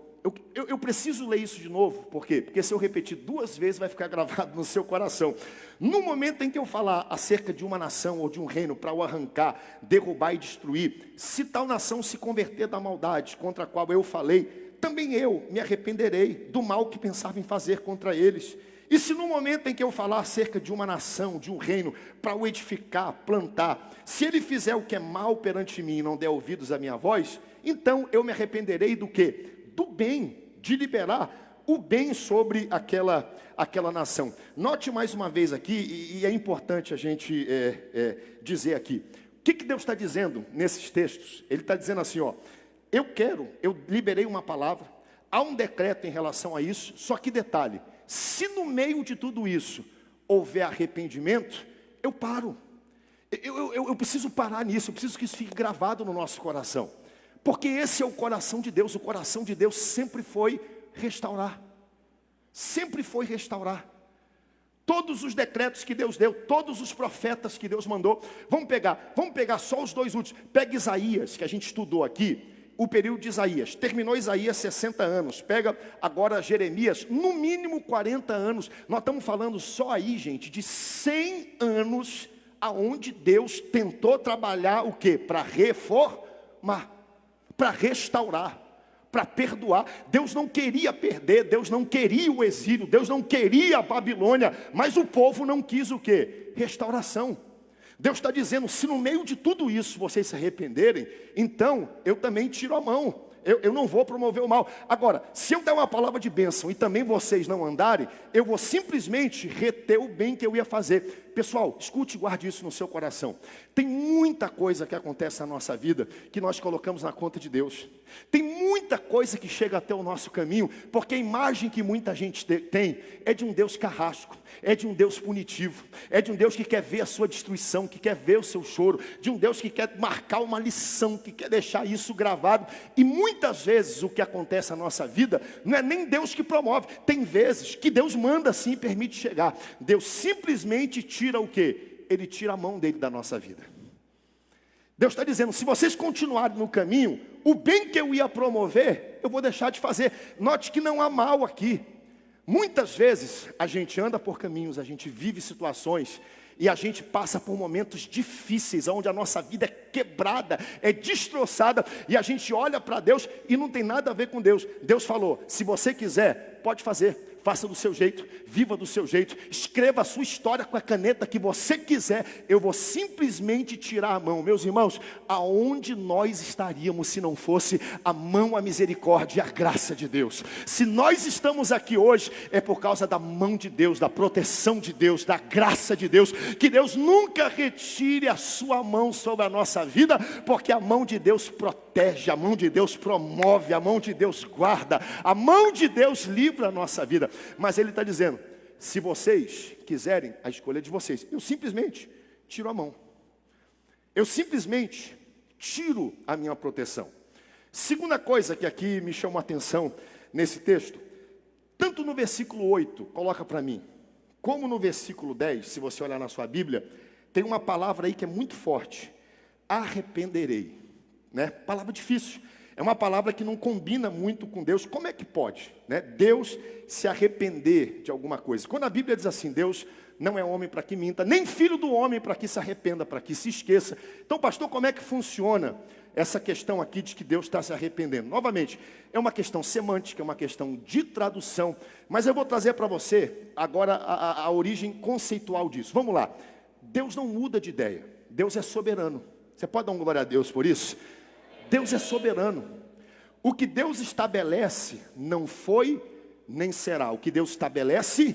Eu preciso ler isso de novo, por quê? Porque se eu repetir 2 vezes vai ficar gravado no seu coração. No momento em que eu falar acerca de uma nação ou de um reino para o arrancar, derrubar e destruir, se tal nação se converter da maldade contra a qual eu falei, também eu me arrependerei do mal que pensava em fazer contra eles. E se no momento em que eu falar acerca de uma nação, de um reino, para o edificar, plantar, se ele fizer o que é mal perante mim e não der ouvidos à minha voz, então eu me arrependerei do quê? Do bem, de liberar o bem sobre aquela nação. Note mais uma vez aqui, e é importante a gente dizer aqui, o que Deus está dizendo nesses textos? Ele está dizendo assim, ó, eu liberei uma palavra, há um decreto em relação a isso, só que detalhe, se no meio de tudo isso houver arrependimento, eu paro. Eu preciso parar nisso, eu preciso que isso fique gravado no nosso coração. Porque esse é o coração de Deus. O coração de Deus sempre foi restaurar. Sempre foi restaurar. Todos os decretos que Deus deu, todos os profetas que Deus mandou. Vamos pegar só os 2 últimos. Pega Isaías, que a gente estudou aqui. O período de Isaías. Terminou Isaías 60 anos. Pega agora Jeremias, no mínimo 40 anos. Nós estamos falando só aí, gente, de 100 anos aonde Deus tentou trabalhar o quê? Para reformar, para restaurar, para perdoar. Deus não queria perder, Deus não queria o exílio, Deus não queria a Babilônia, mas o povo não quis o quê? Restauração. Deus está dizendo, se no meio de tudo isso vocês se arrependerem, então eu também tiro a mão. Eu não vou promover o mal. Agora, se eu der uma palavra de bênção e também vocês não andarem, eu vou simplesmente reter o bem que eu ia fazer. Pessoal, escute e guarde isso no seu coração. Tem muita coisa que acontece na nossa vida que nós colocamos na conta de Deus. Tem muita coisa que chega até o nosso caminho, porque a imagem que muita gente tem é de um Deus carrasco, é de um Deus punitivo, é de um Deus que quer ver a sua destruição, que quer ver o seu choro, de um Deus que quer marcar uma lição, que quer deixar isso gravado. E muitas vezes o que acontece na nossa vida não é nem Deus que promove. Tem vezes que Deus manda assim e permite chegar. Deus simplesmente tira o quê? Ele tira a mão dele da nossa vida. Deus está dizendo, se vocês continuarem no caminho, o bem que eu ia promover, eu vou deixar de fazer. Note que não há mal aqui. Muitas vezes a gente anda por caminhos, a gente vive situações e a gente passa por momentos difíceis, onde a nossa vida é quebrada, é destroçada, e a gente olha para Deus e não tem nada a ver com Deus. Deus falou, se você quiser, pode fazer. Faça do seu jeito, viva do seu jeito, escreva a sua história com a caneta que você quiser, eu vou simplesmente tirar a mão. Meus irmãos, aonde nós estaríamos se não fosse a mão, a misericórdia e a graça de Deus? Se nós estamos aqui hoje, é por causa da mão de Deus, da proteção de Deus, da graça de Deus. Que Deus nunca retire a sua mão sobre a nossa vida, porque a mão de Deus protege, a mão de Deus promove, a mão de Deus guarda, a mão de Deus livra a nossa vida. Mas Ele está dizendo, se vocês quiserem, a escolha é de vocês. Eu simplesmente tiro a mão. Eu simplesmente tiro a minha proteção. Segunda coisa que aqui me chamou a atenção nesse texto, tanto no versículo 8, coloca para mim, como no versículo 10, se você olhar na sua Bíblia, tem uma palavra aí que é muito forte. Arrependerei. Né? Palavra difícil. É uma palavra que não combina muito com Deus. Como é que pode, né, Deus se arrepender de alguma coisa? Quando a Bíblia diz assim, Deus não é homem para que minta, nem filho do homem para que se arrependa, para que se esqueça. Então, pastor, como é que funciona essa questão aqui de que Deus está se arrependendo? Novamente, é uma questão semântica, é uma questão de tradução, mas eu vou trazer para você agora a origem conceitual disso. Vamos lá. Deus não muda de ideia. Deus é soberano. Você pode dar um glória a Deus por isso? Deus é soberano. O que Deus estabelece não foi, nem será. O que Deus estabelece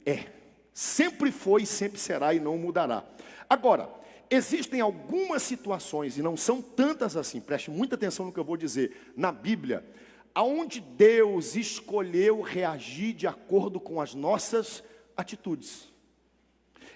é. Sempre foi, sempre será e não mudará. Agora, existem algumas situações, e não são tantas assim, preste muita atenção no que eu vou dizer, na Bíblia, aonde Deus escolheu reagir de acordo com as nossas atitudes.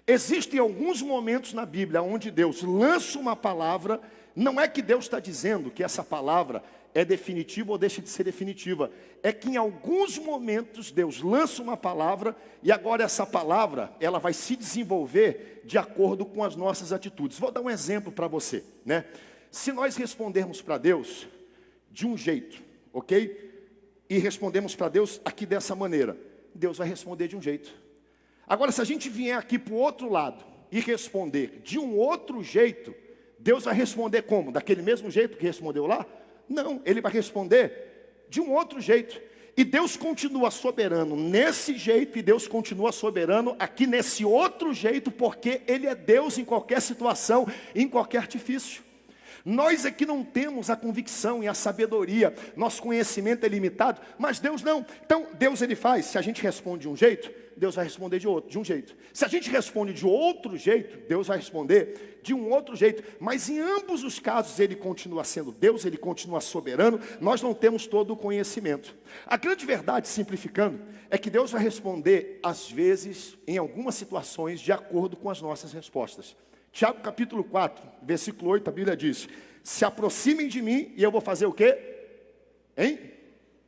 Existem alguns momentos na Bíblia onde Deus lança uma palavra. Não é que Deus está dizendo que essa palavra é definitiva ou deixa de ser definitiva. É que em alguns momentos Deus lança uma palavra e agora essa palavra, ela vai se desenvolver de acordo com as nossas atitudes. Vou dar um exemplo para você, né? Se nós respondermos para Deus de um jeito, ok? E respondemos para Deus aqui dessa maneira, Deus vai responder de um jeito. Agora, se a gente vier aqui para o outro lado e responder de um outro jeito, Deus vai responder como? Daquele mesmo jeito que respondeu lá? Não, Ele vai responder de um outro jeito. E Deus continua soberano nesse jeito, e Deus continua soberano aqui nesse outro jeito, porque Ele é Deus em qualquer situação, em qualquer artifício. Nós é que não temos a convicção e a sabedoria, nosso conhecimento é limitado, mas Deus não. Então, Deus Ele faz, se a gente responde de um jeito, Deus vai responder de outro, de um jeito. Se a gente responde de outro jeito, Deus vai responder de um outro jeito. Mas em ambos os casos, Ele continua sendo Deus, Ele continua soberano, nós não temos todo o conhecimento. A grande verdade, simplificando, é que Deus vai responder, às vezes, em algumas situações, de acordo com as nossas respostas. Tiago capítulo 4, versículo 8, a Bíblia diz, se aproximem de mim e eu vou fazer o quê? Hein?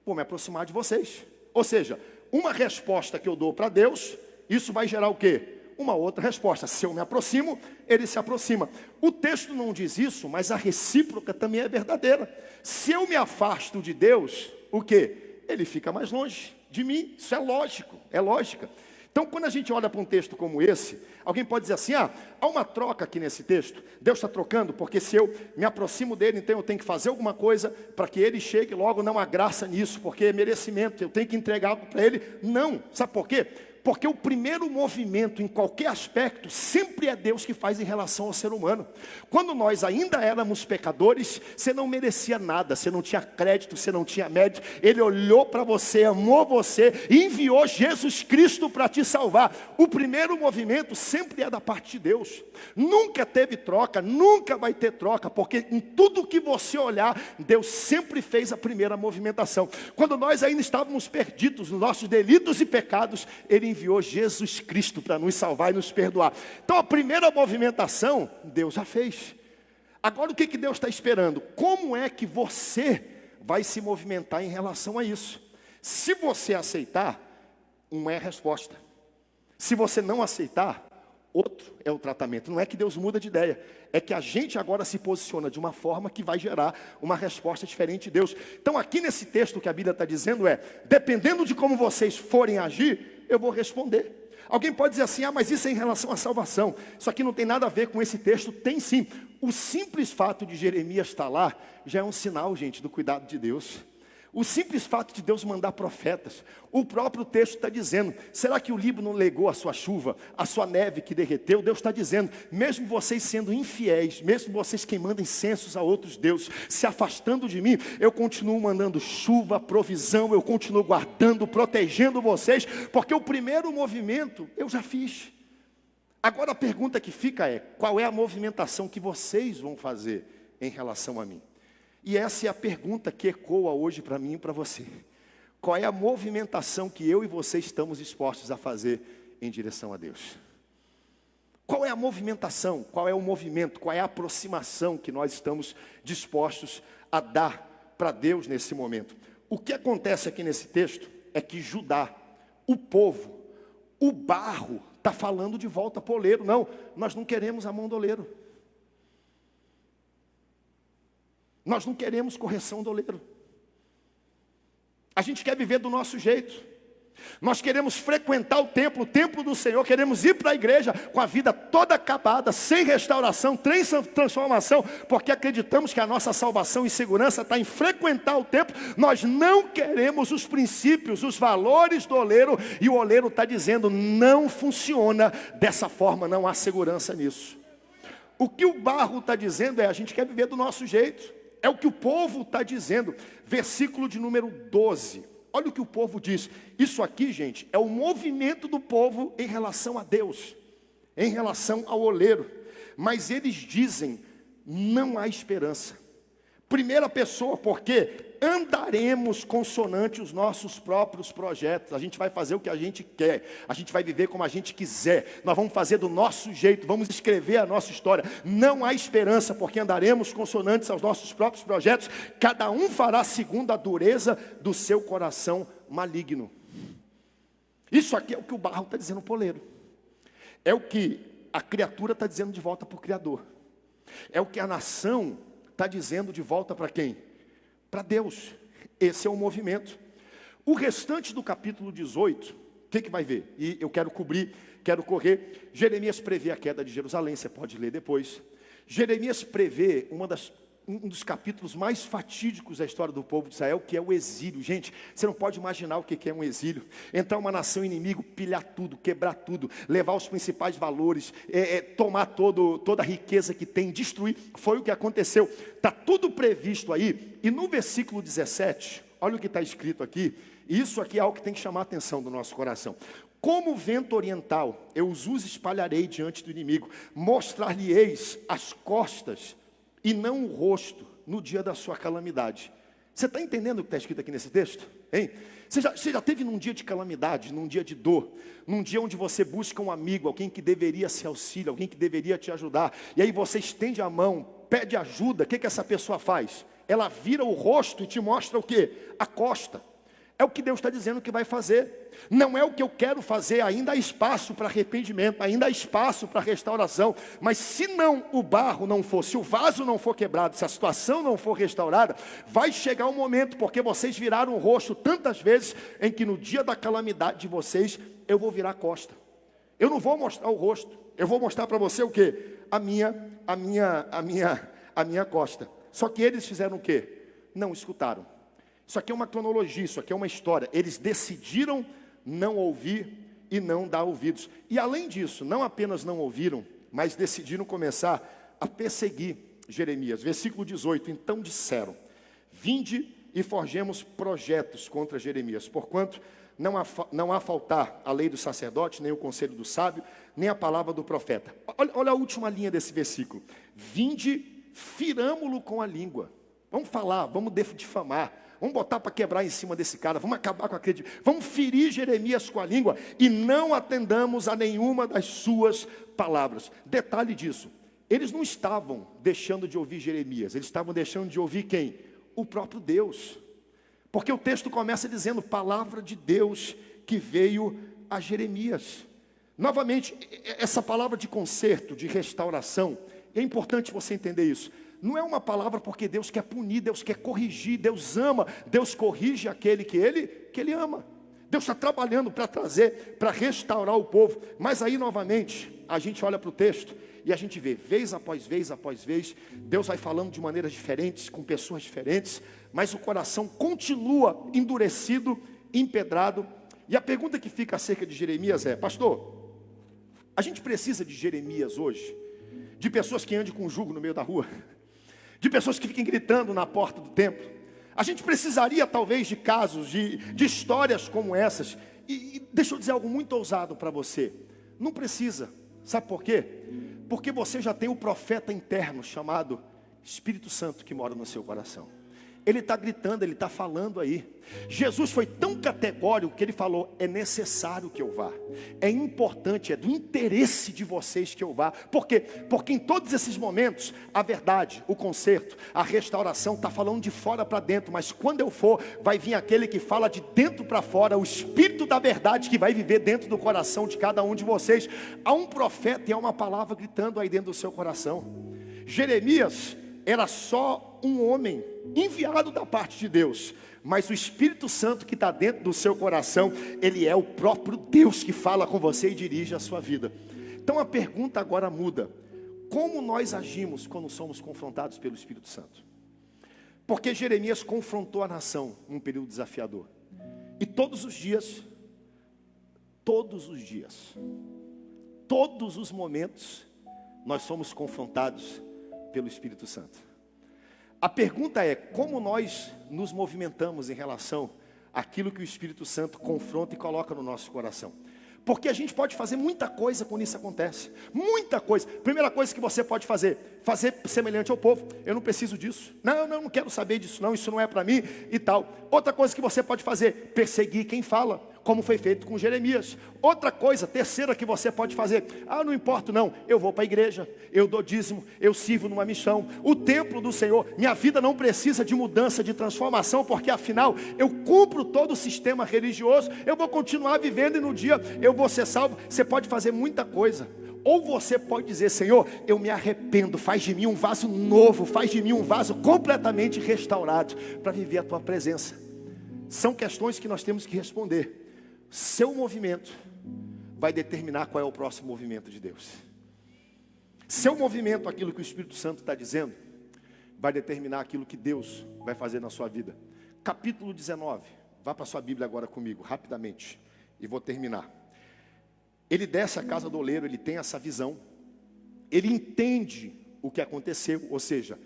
Vou me aproximar de vocês. Ou seja, uma resposta que eu dou para Deus, isso vai gerar o quê? Uma outra resposta. Se eu me aproximo, Ele se aproxima. O texto não diz isso, mas a recíproca também é verdadeira. Se eu me afasto de Deus, o quê? Ele fica mais longe de mim. Isso é lógico, é lógica. Então, quando a gente olha para um texto como esse, alguém pode dizer assim, há uma troca aqui nesse texto, Deus está trocando, porque se eu me aproximo dele, então eu tenho que fazer alguma coisa para que ele chegue logo, não há graça nisso, porque é merecimento, eu tenho que entregar algo para ele. Não, sabe por quê? Porque o primeiro movimento em qualquer aspecto sempre é Deus que faz em relação ao ser humano. Quando nós ainda éramos pecadores, você não merecia nada, você não tinha crédito, você não tinha mérito. Ele olhou para você, amou você e enviou Jesus Cristo para te salvar. O primeiro movimento sempre é da parte de Deus. Nunca teve troca, nunca vai ter troca, porque em tudo que você olhar, Deus sempre fez a primeira movimentação. Quando nós ainda estávamos perdidos nos nossos delitos e pecados, Ele enviou Jesus Cristo para nos salvar e nos perdoar. Então a primeira movimentação, Deus já fez. Agora o que Deus está esperando? Como é que você vai se movimentar em relação a isso? Se você aceitar, uma é a resposta. Se você não aceitar, outro é o tratamento. Não é que Deus muda de ideia, é que a gente agora se posiciona de uma forma que vai gerar uma resposta diferente de Deus. Então aqui nesse texto que a Bíblia está dizendo dependendo de como vocês forem agir, eu vou responder. Alguém pode dizer assim, mas isso é em relação à salvação. Isso aqui não tem nada a ver com esse texto. Tem sim. O simples fato de Jeremias estar lá, já é um sinal, gente, do cuidado de Deus. O simples fato de Deus mandar profetas, o próprio texto está dizendo, será que o Líbano legou a sua chuva, a sua neve que derreteu? Deus está dizendo, mesmo vocês sendo infiéis, mesmo vocês queimando incensos a outros deuses, se afastando de mim, eu continuo mandando chuva, provisão, eu continuo guardando, protegendo vocês, porque o primeiro movimento eu já fiz. Agora a pergunta que fica qual é a movimentação que vocês vão fazer em relação a mim? E essa é a pergunta que ecoa hoje para mim e para você. Qual é a movimentação que eu e você estamos dispostos a fazer em direção a Deus? Qual é a movimentação? Qual é o movimento? Qual é a aproximação que nós estamos dispostos a dar para Deus nesse momento? O que acontece aqui nesse texto é que Judá, o povo, o barro, está falando de volta para o oleiro. Não, nós não queremos a mão do oleiro. Nós não queremos correção do oleiro. A gente quer viver do nosso jeito. Nós queremos frequentar o templo do Senhor. Queremos ir para a igreja com a vida toda acabada, sem restauração, sem transformação, porque acreditamos que a nossa salvação e segurança está em frequentar o templo. Nós não queremos os princípios, os valores do oleiro. E o oleiro está dizendo, não funciona dessa forma, não há segurança nisso. O que o barro está dizendo a gente quer viver do nosso jeito. É o que o povo está dizendo. Versículo de número 12. Olha o que o povo diz. Isso aqui, gente, é o movimento do povo em relação a Deus, em relação ao oleiro. Mas eles dizem, não há esperança. Primeira pessoa, porque andaremos consonante os nossos próprios projetos. A gente vai fazer o que a gente quer. A gente vai viver como a gente quiser. Nós vamos fazer do nosso jeito. Vamos escrever a nossa história. Não há esperança, porque andaremos consonantes aos nossos próprios projetos. Cada um fará segundo a dureza do seu coração maligno. Isso aqui é o que o barro está dizendo para o oleiro. É o que a criatura está dizendo de volta para o Criador. É o que a nação está dizendo de volta para quem? Para Deus. Esse é o movimento. O restante do capítulo 18, o que vai ver? E eu quero correr. Jeremias prevê a queda de Jerusalém, você pode ler depois. Jeremias prevê um dos capítulos mais fatídicos da história do povo de Israel, que é o exílio. Gente, você não pode imaginar o que é um exílio. Entrar uma nação inimigo, pilhar tudo, quebrar tudo, levar os principais valores, tomar toda a riqueza que tem, destruir. Foi o que aconteceu. Está tudo previsto aí. E no versículo 17, olha o que está escrito aqui. Isso aqui é algo que tem que chamar a atenção do nosso coração. Como vento oriental, eu os espalharei diante do inimigo, mostrar-lhe-eis as costas e não o rosto no dia da sua calamidade. Você está entendendo o que está escrito aqui nesse texto? Hein? Você já teve num dia de calamidade, num dia de dor, num dia onde você busca um amigo, alguém que deveria ser auxílio, alguém que deveria te ajudar, e aí você estende a mão, pede ajuda, o que essa pessoa faz? Ela vira o rosto e te mostra o quê? A costa. É o que Deus está dizendo que vai fazer. Não é o que eu quero fazer. Ainda há espaço para arrependimento. Ainda há espaço para restauração. Mas se não o barro não for, se o vaso não for quebrado, se a situação não for restaurada, vai chegar um momento, porque vocês viraram o rosto tantas vezes, em que no dia da calamidade de vocês, eu vou virar a costa. Eu não vou mostrar o rosto. Eu vou mostrar para você o quê? A minha costa. Só que eles fizeram o quê? Não escutaram. Isso aqui é uma cronologia, isso aqui é uma história. Eles decidiram não ouvir e não dá ouvidos. E além disso, não apenas não ouviram, mas decidiram começar a perseguir Jeremias. Versículo 18, então disseram: vinde e forjemos projetos contra Jeremias, porquanto não há faltar a lei do sacerdote, nem o conselho do sábio, nem a palavra do profeta. Olha a última linha desse versículo. Vinde, firamo-lo com a língua. Vamos falar, vamos difamar, vamos botar para quebrar em cima desse cara, vamos acabar com a credibilidade, vamos ferir Jeremias com a língua e não atendamos a nenhuma das suas palavras. Detalhe disso, eles não estavam deixando de ouvir Jeremias, eles estavam deixando de ouvir quem? O próprio Deus. Porque o texto começa dizendo, palavra de Deus que veio a Jeremias. Novamente, essa palavra de conserto, de restauração, é importante você entender isso. Não é uma palavra porque Deus quer punir, Deus quer corrigir, Deus ama, Deus corrige aquele que Ele ama. Deus está trabalhando para trazer, para restaurar o povo. Mas aí, novamente, a gente olha para o texto e a gente vê, vez após vez, Deus vai falando de maneiras diferentes, com pessoas diferentes, mas o coração continua endurecido, empedrado. E a pergunta que fica acerca de Jeremias é: pastor, a gente precisa de Jeremias hoje? De pessoas que andem com jugo no meio da rua? De pessoas que fiquem gritando na porta do templo? A gente precisaria talvez de casos, de histórias como essas. E deixa eu dizer algo muito ousado para você. Não precisa. Sabe por quê? Porque você já tem o profeta interno chamado Espírito Santo que mora no seu coração. Ele está gritando, ele está falando aí. Jesus foi tão categórico que ele falou: é necessário que eu vá, é importante, é do interesse de vocês que eu vá. Por quê? Porque em todos esses momentos, a verdade, o conserto, a restauração está falando de fora para dentro. Mas quando eu for, vai vir aquele que fala de dentro para fora, o Espírito da verdade que vai viver dentro do coração de cada um de vocês. Há um profeta e há uma palavra gritando aí dentro do seu coração. Jeremias era só um homem enviado da parte de Deus, mas o Espírito Santo que está dentro do seu coração, ele é o próprio Deus que fala com você e dirige a sua vida. Então a pergunta agora muda: como nós agimos quando somos confrontados pelo Espírito Santo? Porque Jeremias confrontou a nação num período desafiador, e todos os dias, todos os momentos, nós somos confrontados pelo Espírito Santo. A pergunta é: como nós nos movimentamos em relação àquilo que o Espírito Santo confronta e coloca no nosso coração? Porque a gente pode fazer muita coisa quando isso acontece. Muita coisa. Primeira coisa que você pode fazer semelhante ao povo. Eu não preciso disso. Não quero saber disso não. Isso não é para mim e tal. Outra coisa que você pode fazer: perseguir quem fala, como foi feito com Jeremias. Outra coisa, terceira que você pode fazer: não importa não, eu vou para a igreja, eu dou dízimo, eu sirvo numa missão, o templo do Senhor, minha vida não precisa de mudança, de transformação, porque afinal eu cumpro todo o sistema religioso, eu vou continuar vivendo e no dia eu vou ser salvo. Você pode fazer muita coisa. Ou você pode dizer: Senhor, eu me arrependo, faz de mim um vaso novo, faz de mim um vaso completamente restaurado, para viver a tua presença. São questões que nós temos que responder. Seu movimento vai determinar qual é o próximo movimento de Deus. Seu movimento, aquilo que o Espírito Santo está dizendo, vai determinar aquilo que Deus vai fazer na sua vida. Capítulo 19, vá para a sua Bíblia agora comigo, rapidamente, e vou terminar. Ele desce à casa do oleiro, ele tem essa visão, ele entende o que aconteceu, ou seja,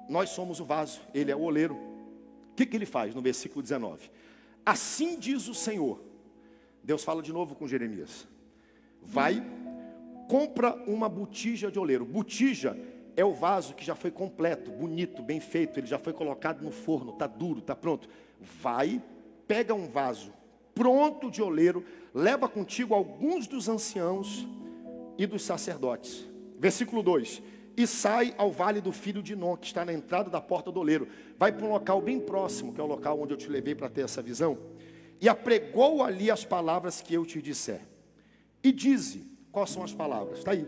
nós somos o vaso, ele é o oleiro. O que ele faz no versículo 19? Assim diz o Senhor. Deus fala de novo com Jeremias: vai, compra uma botija de oleiro. Botija é o vaso que já foi completo, bonito, bem feito, ele já foi colocado no forno, está duro, está pronto. Vai, pega um vaso pronto de oleiro, leva contigo alguns dos anciãos e dos sacerdotes. Versículo 2: e sai ao vale do filho de Inom, que está na entrada da porta do oleiro. Vai para um local bem próximo, que é o local onde eu te levei para ter essa visão, e apregou ali as palavras que eu te disser. E dize: quais são as palavras? Está aí: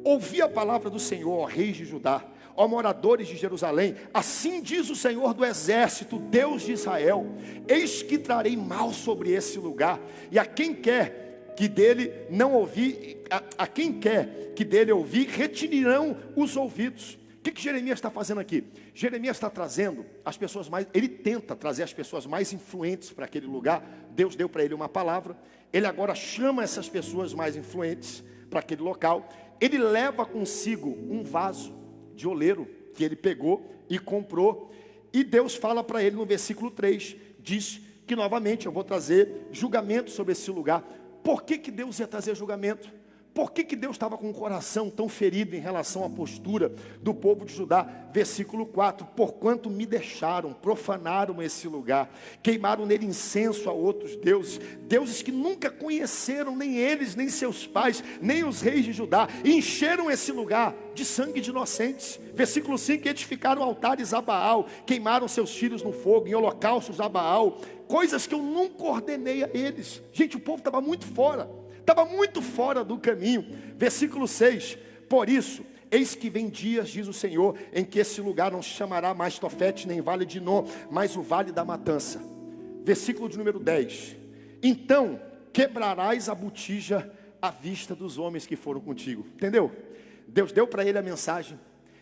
ouvi a palavra do Senhor, ó reis de Judá, ó moradores de Jerusalém, assim diz o Senhor do exército, Deus de Israel: eis que trarei mal sobre esse lugar, e a quem quer que dele não ouvir, a quem quer que dele ouvir, retirarão os ouvidos. O que Jeremias está fazendo aqui? Jeremias está trazendo as pessoas mais, ele tenta trazer as pessoas mais influentes para aquele lugar. Deus deu para ele uma palavra, ele agora chama essas pessoas mais influentes para aquele local. Ele leva consigo um vaso de oleiro que ele pegou e comprou. E Deus fala para ele no versículo 3, diz que novamente eu vou trazer julgamento sobre esse lugar. Por que Deus ia trazer julgamento? Por que Deus estava com o coração tão ferido em relação à postura do povo de Judá? Versículo 4, porquanto me deixaram, profanaram esse lugar, queimaram nele incenso a outros deuses, deuses que nunca conheceram, nem eles, nem seus pais, nem os reis de Judá, e encheram esse lugar de sangue de inocentes. Versículo 5, edificaram altares a Baal, queimaram seus filhos no fogo, em holocaustos a Baal, coisas que eu nunca ordenei a eles. Gente, o povo estava muito fora do caminho. Versículo 6, por isso, eis que vem dias, diz o Senhor, em que esse lugar não se chamará mais Tofete, nem Vale de Nó, mas o Vale da Matança. Versículo de número 10, então quebrarás a botija à vista dos homens que foram contigo. Entendeu? Deus deu para ele a mensagem,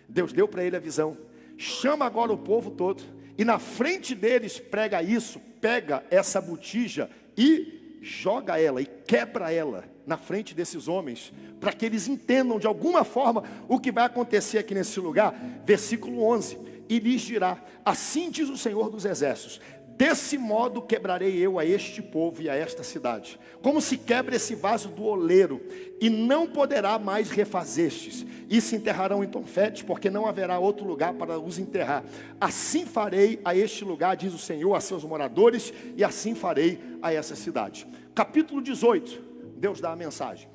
Deus deu para ele a visão. Chama agora o povo todo, e na frente deles prega isso, pega essa botija e joga ela e quebra ela na frente desses homens, para que eles entendam de alguma forma o que vai acontecer aqui nesse lugar. Versículo 11, e lhes dirá, assim diz o Senhor dos Exércitos, desse modo quebrarei eu a este povo e a esta cidade, como se quebra esse vaso do oleiro, e não poderá mais refazer-estes, e se enterrarão em Tofete, porque não haverá outro lugar para os enterrar. Assim farei a este lugar, diz o Senhor, a seus moradores, e assim farei a essa cidade. Capítulo 18, Deus dá a mensagem.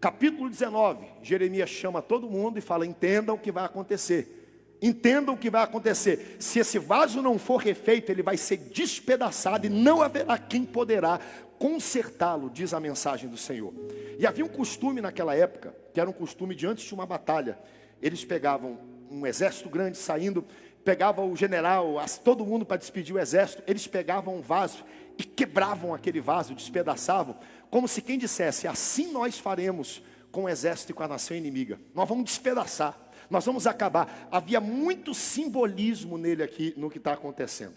Capítulo 19, Jeremias chama todo mundo e fala, entendam o que vai acontecer. Entendam o que vai acontecer. Se esse vaso não for refeito, ele vai ser despedaçado e não haverá quem poderá consertá-lo, diz a mensagem do Senhor. E havia um costume naquela época, que era um costume de antes de uma batalha. Eles pegavam um exército grande saindo, pegavam o general, todo mundo para despedir o exército, eles pegavam um vaso e quebravam aquele vaso, despedaçavam, como se quem dissesse, assim nós faremos com o exército e com a nação inimiga. Nós vamos despedaçar. Nós vamos acabar. Havia muito simbolismo nele aqui, no que está acontecendo.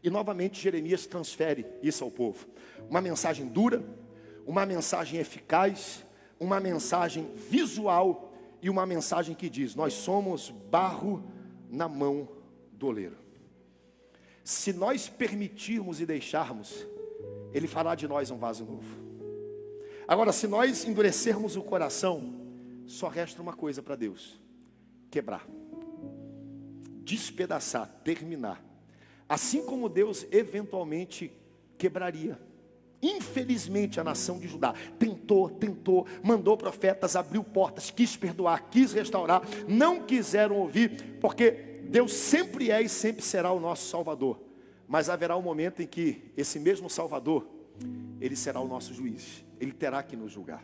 E novamente Jeremias transfere isso ao povo. Uma mensagem dura, uma mensagem eficaz, uma mensagem visual e uma mensagem que diz, nós somos barro na mão do oleiro. Se nós permitirmos e deixarmos, ele fará de nós um vaso novo. Agora, se nós endurecermos o coração, só resta uma coisa para Deus: quebrar, despedaçar, terminar. Assim como Deus eventualmente quebraria. Infelizmente a nação de Judá tentou, mandou profetas, abriu portas, quis perdoar, quis restaurar, não quiseram ouvir, porque Deus sempre é e sempre será o nosso Salvador. Mas haverá um momento em que esse mesmo Salvador, ele será o nosso juiz. Ele terá que nos julgar.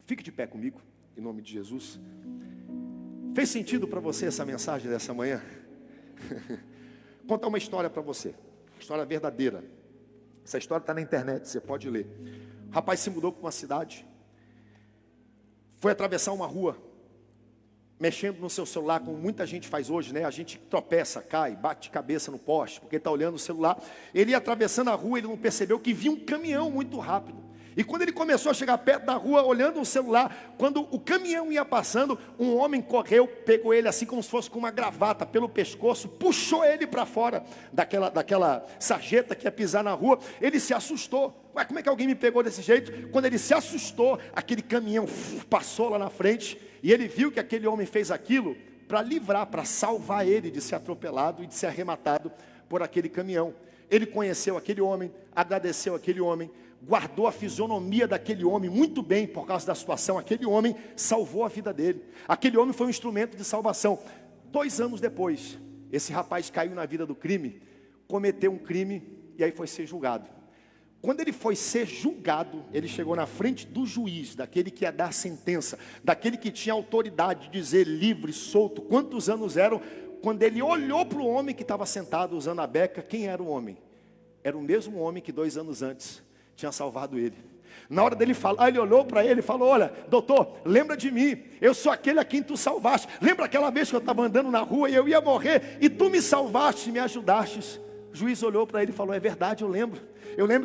Fique de pé comigo, em nome de Jesus. Fez sentido para você essa mensagem dessa manhã? Contar uma história para você, história verdadeira. Essa história está na internet, você pode ler. O rapaz se mudou para uma cidade, foi atravessar uma rua, mexendo no seu celular, como muita gente faz hoje, né? A gente tropeça, cai, bate cabeça no poste, porque está olhando o celular. Ele ia atravessando a rua, ele não percebeu que vinha um caminhão muito rápido. E quando ele começou a chegar perto da rua, olhando o celular, quando o caminhão ia passando, um homem correu, pegou ele assim como se fosse com uma gravata pelo pescoço, puxou ele para fora daquela sarjeta que ia pisar na rua. Ele se assustou. Ué, como é que alguém me pegou desse jeito? Quando ele se assustou, aquele caminhão passou lá na frente, e ele viu que aquele homem fez aquilo para livrar, para salvar ele de ser atropelado e de ser arrematado por aquele caminhão. Ele conheceu aquele homem, agradeceu aquele homem, guardou a fisionomia daquele homem muito bem por causa da situação. Aquele homem salvou a vida dele. Aquele homem foi um instrumento de salvação. 2 anos depois, esse rapaz caiu na vida do crime, cometeu um crime e aí foi ser julgado. Quando ele foi ser julgado, ele chegou na frente do juiz, daquele que ia dar sentença, daquele que tinha autoridade de dizer livre, solto, quantos anos eram. Quando ele olhou para o homem que estava sentado usando a beca, quem era o homem? Era o mesmo homem que 2 anos antes tinha salvado ele. Na hora dele falar, ele olhou para ele e falou: olha, doutor, lembra de mim, eu sou aquele a quem tu salvaste. Lembra aquela vez que eu estava andando na rua e eu ia morrer, e tu me salvaste, me ajudaste. O juiz olhou para ele e falou: é verdade, eu lembro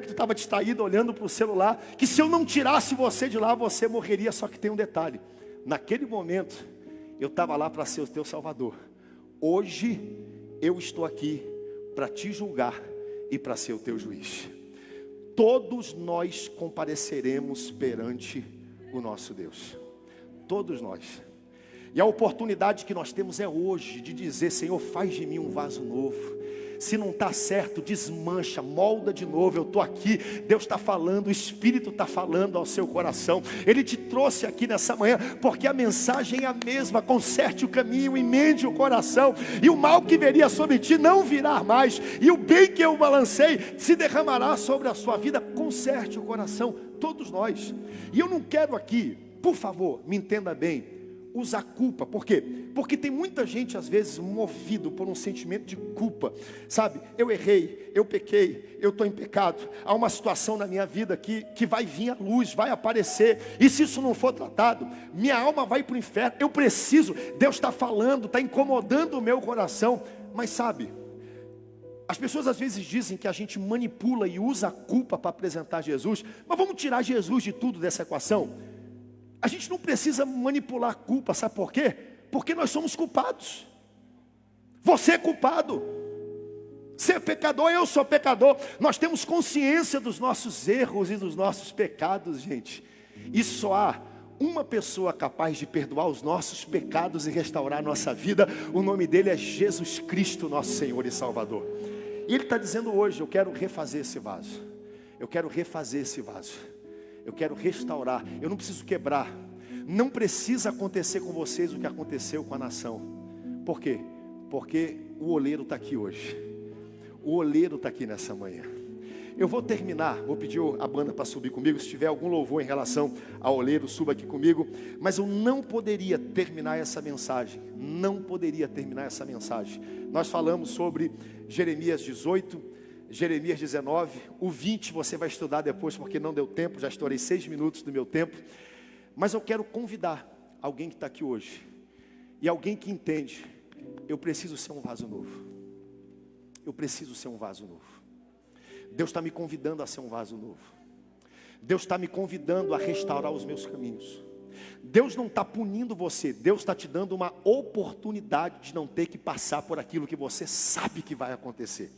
que tu estava distraído olhando para o celular, que se eu não tirasse você de lá, você morreria. Só que tem um detalhe, naquele momento, eu estava lá para ser o teu salvador. Hoje, eu estou aqui para te julgar e para ser o teu juiz. Todos nós compareceremos perante o nosso Deus. Todos nós. E a oportunidade que nós temos é hoje de dizer: Senhor, faz de mim um vaso novo. Se não está certo, desmancha, molda de novo. Eu estou aqui, Deus está falando, o Espírito está falando ao seu coração. Ele te trouxe aqui nessa manhã, porque a mensagem é a mesma: conserte o caminho, emende o coração, e o mal que viria sobre ti não virá mais, e o bem que eu balancei se derramará sobre a sua vida. Conserte o coração, todos nós. E eu não quero aqui, por favor, me entenda bem, usar culpa. Por quê? Porque tem muita gente às vezes movido por um sentimento de culpa, sabe? Eu errei, eu pequei, eu estou em pecado, há uma situação na minha vida que vai vir à luz, vai aparecer, e se isso não for tratado, minha alma vai para o inferno. Eu preciso, Deus está falando, está incomodando o meu coração. Mas sabe, as pessoas às vezes dizem que a gente manipula e usa a culpa para apresentar Jesus. Mas vamos tirar Jesus de tudo dessa equação. A gente não precisa manipular a culpa, sabe por quê? Porque nós somos culpados. Você é culpado. Você é pecador, eu sou pecador. Nós temos consciência dos nossos erros e dos nossos pecados, gente. E só há uma pessoa capaz de perdoar os nossos pecados e restaurar a nossa vida. O nome dele é Jesus Cristo, nosso Senhor e Salvador. E ele está dizendo hoje: eu quero refazer esse vaso. Eu quero refazer esse vaso. Eu quero restaurar, eu não preciso quebrar. Não precisa acontecer com vocês o que aconteceu com a nação. Por quê? Porque o oleiro está aqui hoje. O oleiro está aqui nessa manhã. Eu vou terminar, vou pedir a banda para subir comigo. Se tiver algum louvor em relação ao oleiro, suba aqui comigo. Mas eu não poderia terminar essa mensagem. Não poderia terminar essa mensagem. Nós falamos sobre Jeremias 18, Jeremias 19, o 20 você vai estudar depois, porque não deu tempo, já estourei 6 minutos do meu tempo. Mas eu quero convidar alguém que está aqui hoje, e alguém que entende: eu preciso ser um vaso novo. Eu preciso ser um vaso novo. Deus está me convidando a ser um vaso novo. Deus está me convidando a restaurar os meus caminhos. Deus não está punindo você, Deus está te dando uma oportunidade de não ter que passar por aquilo que você sabe que vai acontecer.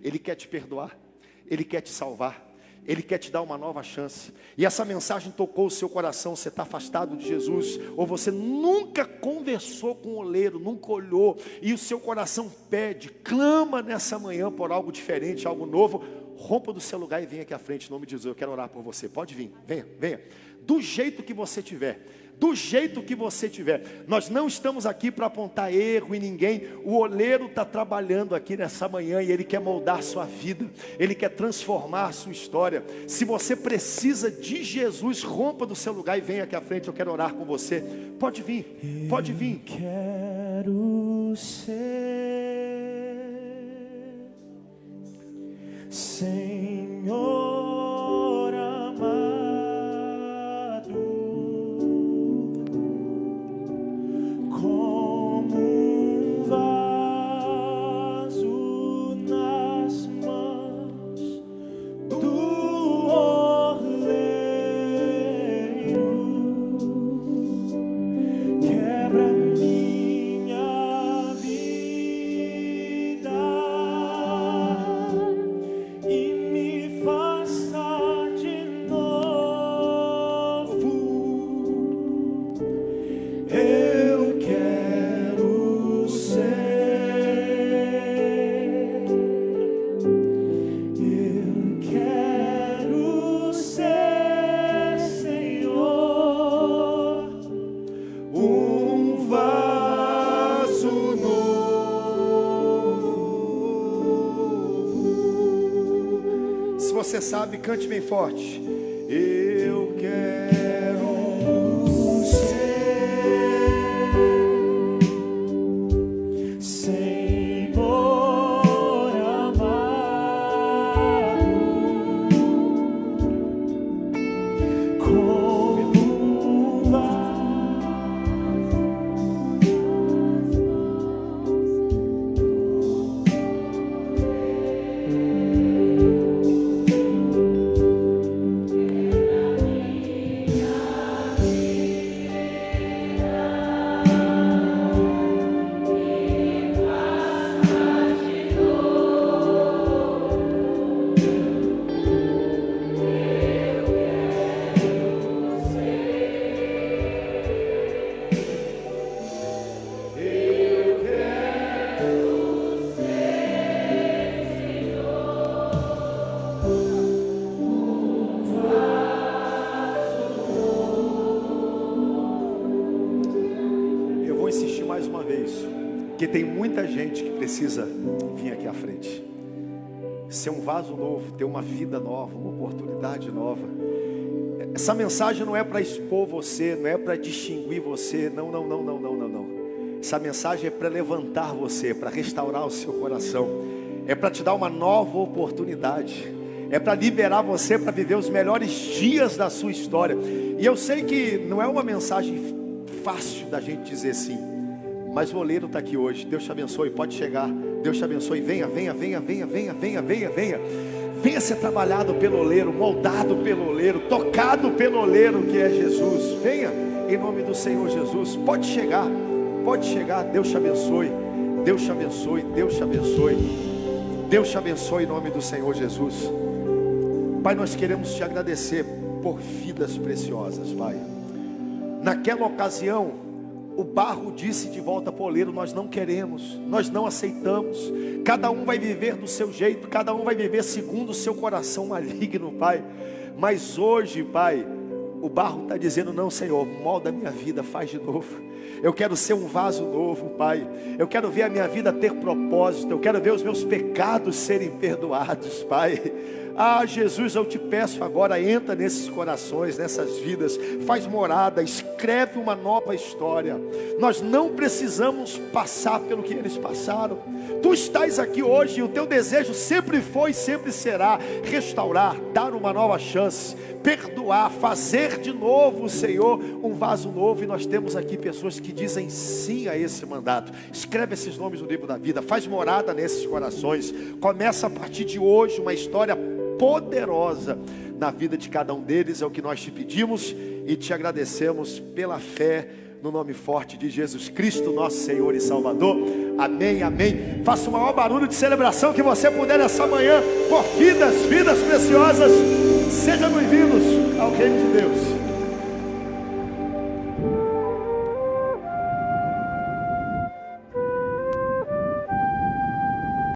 Ele quer te perdoar, Ele quer te salvar, Ele quer te dar uma nova chance. E essa mensagem tocou o seu coração. Você está afastado de Jesus, ou você nunca conversou com o oleiro, nunca olhou, e o seu coração pede, clama nessa manhã por algo diferente, algo novo. Rompa do seu lugar e venha aqui à frente, em nome de Jesus. Eu quero orar por você. Pode vir, venha, venha. Do jeito que você tiver. Do jeito que você tiver. Nós não estamos aqui para apontar erro em ninguém. O oleiro está trabalhando aqui nessa manhã e ele quer moldar a sua vida. Ele quer transformar a sua história. Se você precisa de Jesus, rompa do seu lugar e venha aqui à frente. Eu quero orar com você. Pode vir, pode vir. Eu quero ser Senhor amado, como um vaso nas mãos do oleiro. Quebra minha vida e me faça de novo. Eu quero ser, Senhor, um vaso novo. Se você sabe, cante bem forte. Eu quero Senhor amado, como um vaso. uma vez, que tem muita gente que precisa vir aqui à frente. Ser um vaso novo, ter uma vida nova, uma oportunidade nova. Essa mensagem não é para expor você, não é para distinguir você, não. Essa mensagem é para levantar você, para restaurar o seu coração. É para te dar uma nova oportunidade. É para liberar você para viver os melhores dias da sua história. E eu sei que não é uma mensagem fácil da gente dizer sim, mas o oleiro está aqui hoje. Deus te abençoe, pode chegar. Deus te abençoe, venha. Venha ser trabalhado pelo oleiro, moldado pelo oleiro, tocado pelo oleiro que é Jesus. Venha em nome do Senhor Jesus. Pode chegar. Deus te abençoe. Deus te abençoe. Deus te abençoe. Deus te abençoe em nome do Senhor Jesus. Pai, nós queremos te agradecer por vidas preciosas, Pai. Naquela ocasião, o barro disse de volta para o oleiro: nós não queremos, nós não aceitamos. Cada um vai viver do seu jeito, cada um vai viver segundo o seu coração maligno, Pai. Mas hoje, Pai, o barro está dizendo: não, Senhor, molda a minha vida, faz de novo. Eu quero ser um vaso novo, Pai. Eu quero ver a minha vida ter propósito. Eu quero ver os meus pecados serem perdoados, Pai. Ah, Jesus, eu te peço agora, entra nesses corações, nessas vidas, faz morada, escreve uma nova história. Nós não precisamos passar pelo que eles passaram. Tu estás aqui hoje e o teu desejo sempre foi e sempre será restaurar, dar uma nova chance, perdoar, fazer de novo, Senhor, um vaso novo. E nós temos aqui pessoas que dizem sim a esse mandato. Escreve esses nomes no livro da vida, faz morada nesses corações. Começa a partir de hoje uma história poderosa na vida de cada um deles. É o que nós te pedimos e te agradecemos pela fé no nome forte de Jesus Cristo, nosso Senhor e Salvador. Amém, amém. Faça o maior barulho de celebração que você puder nessa manhã por vidas preciosas. Sejam bem-vindos ao reino de Deus.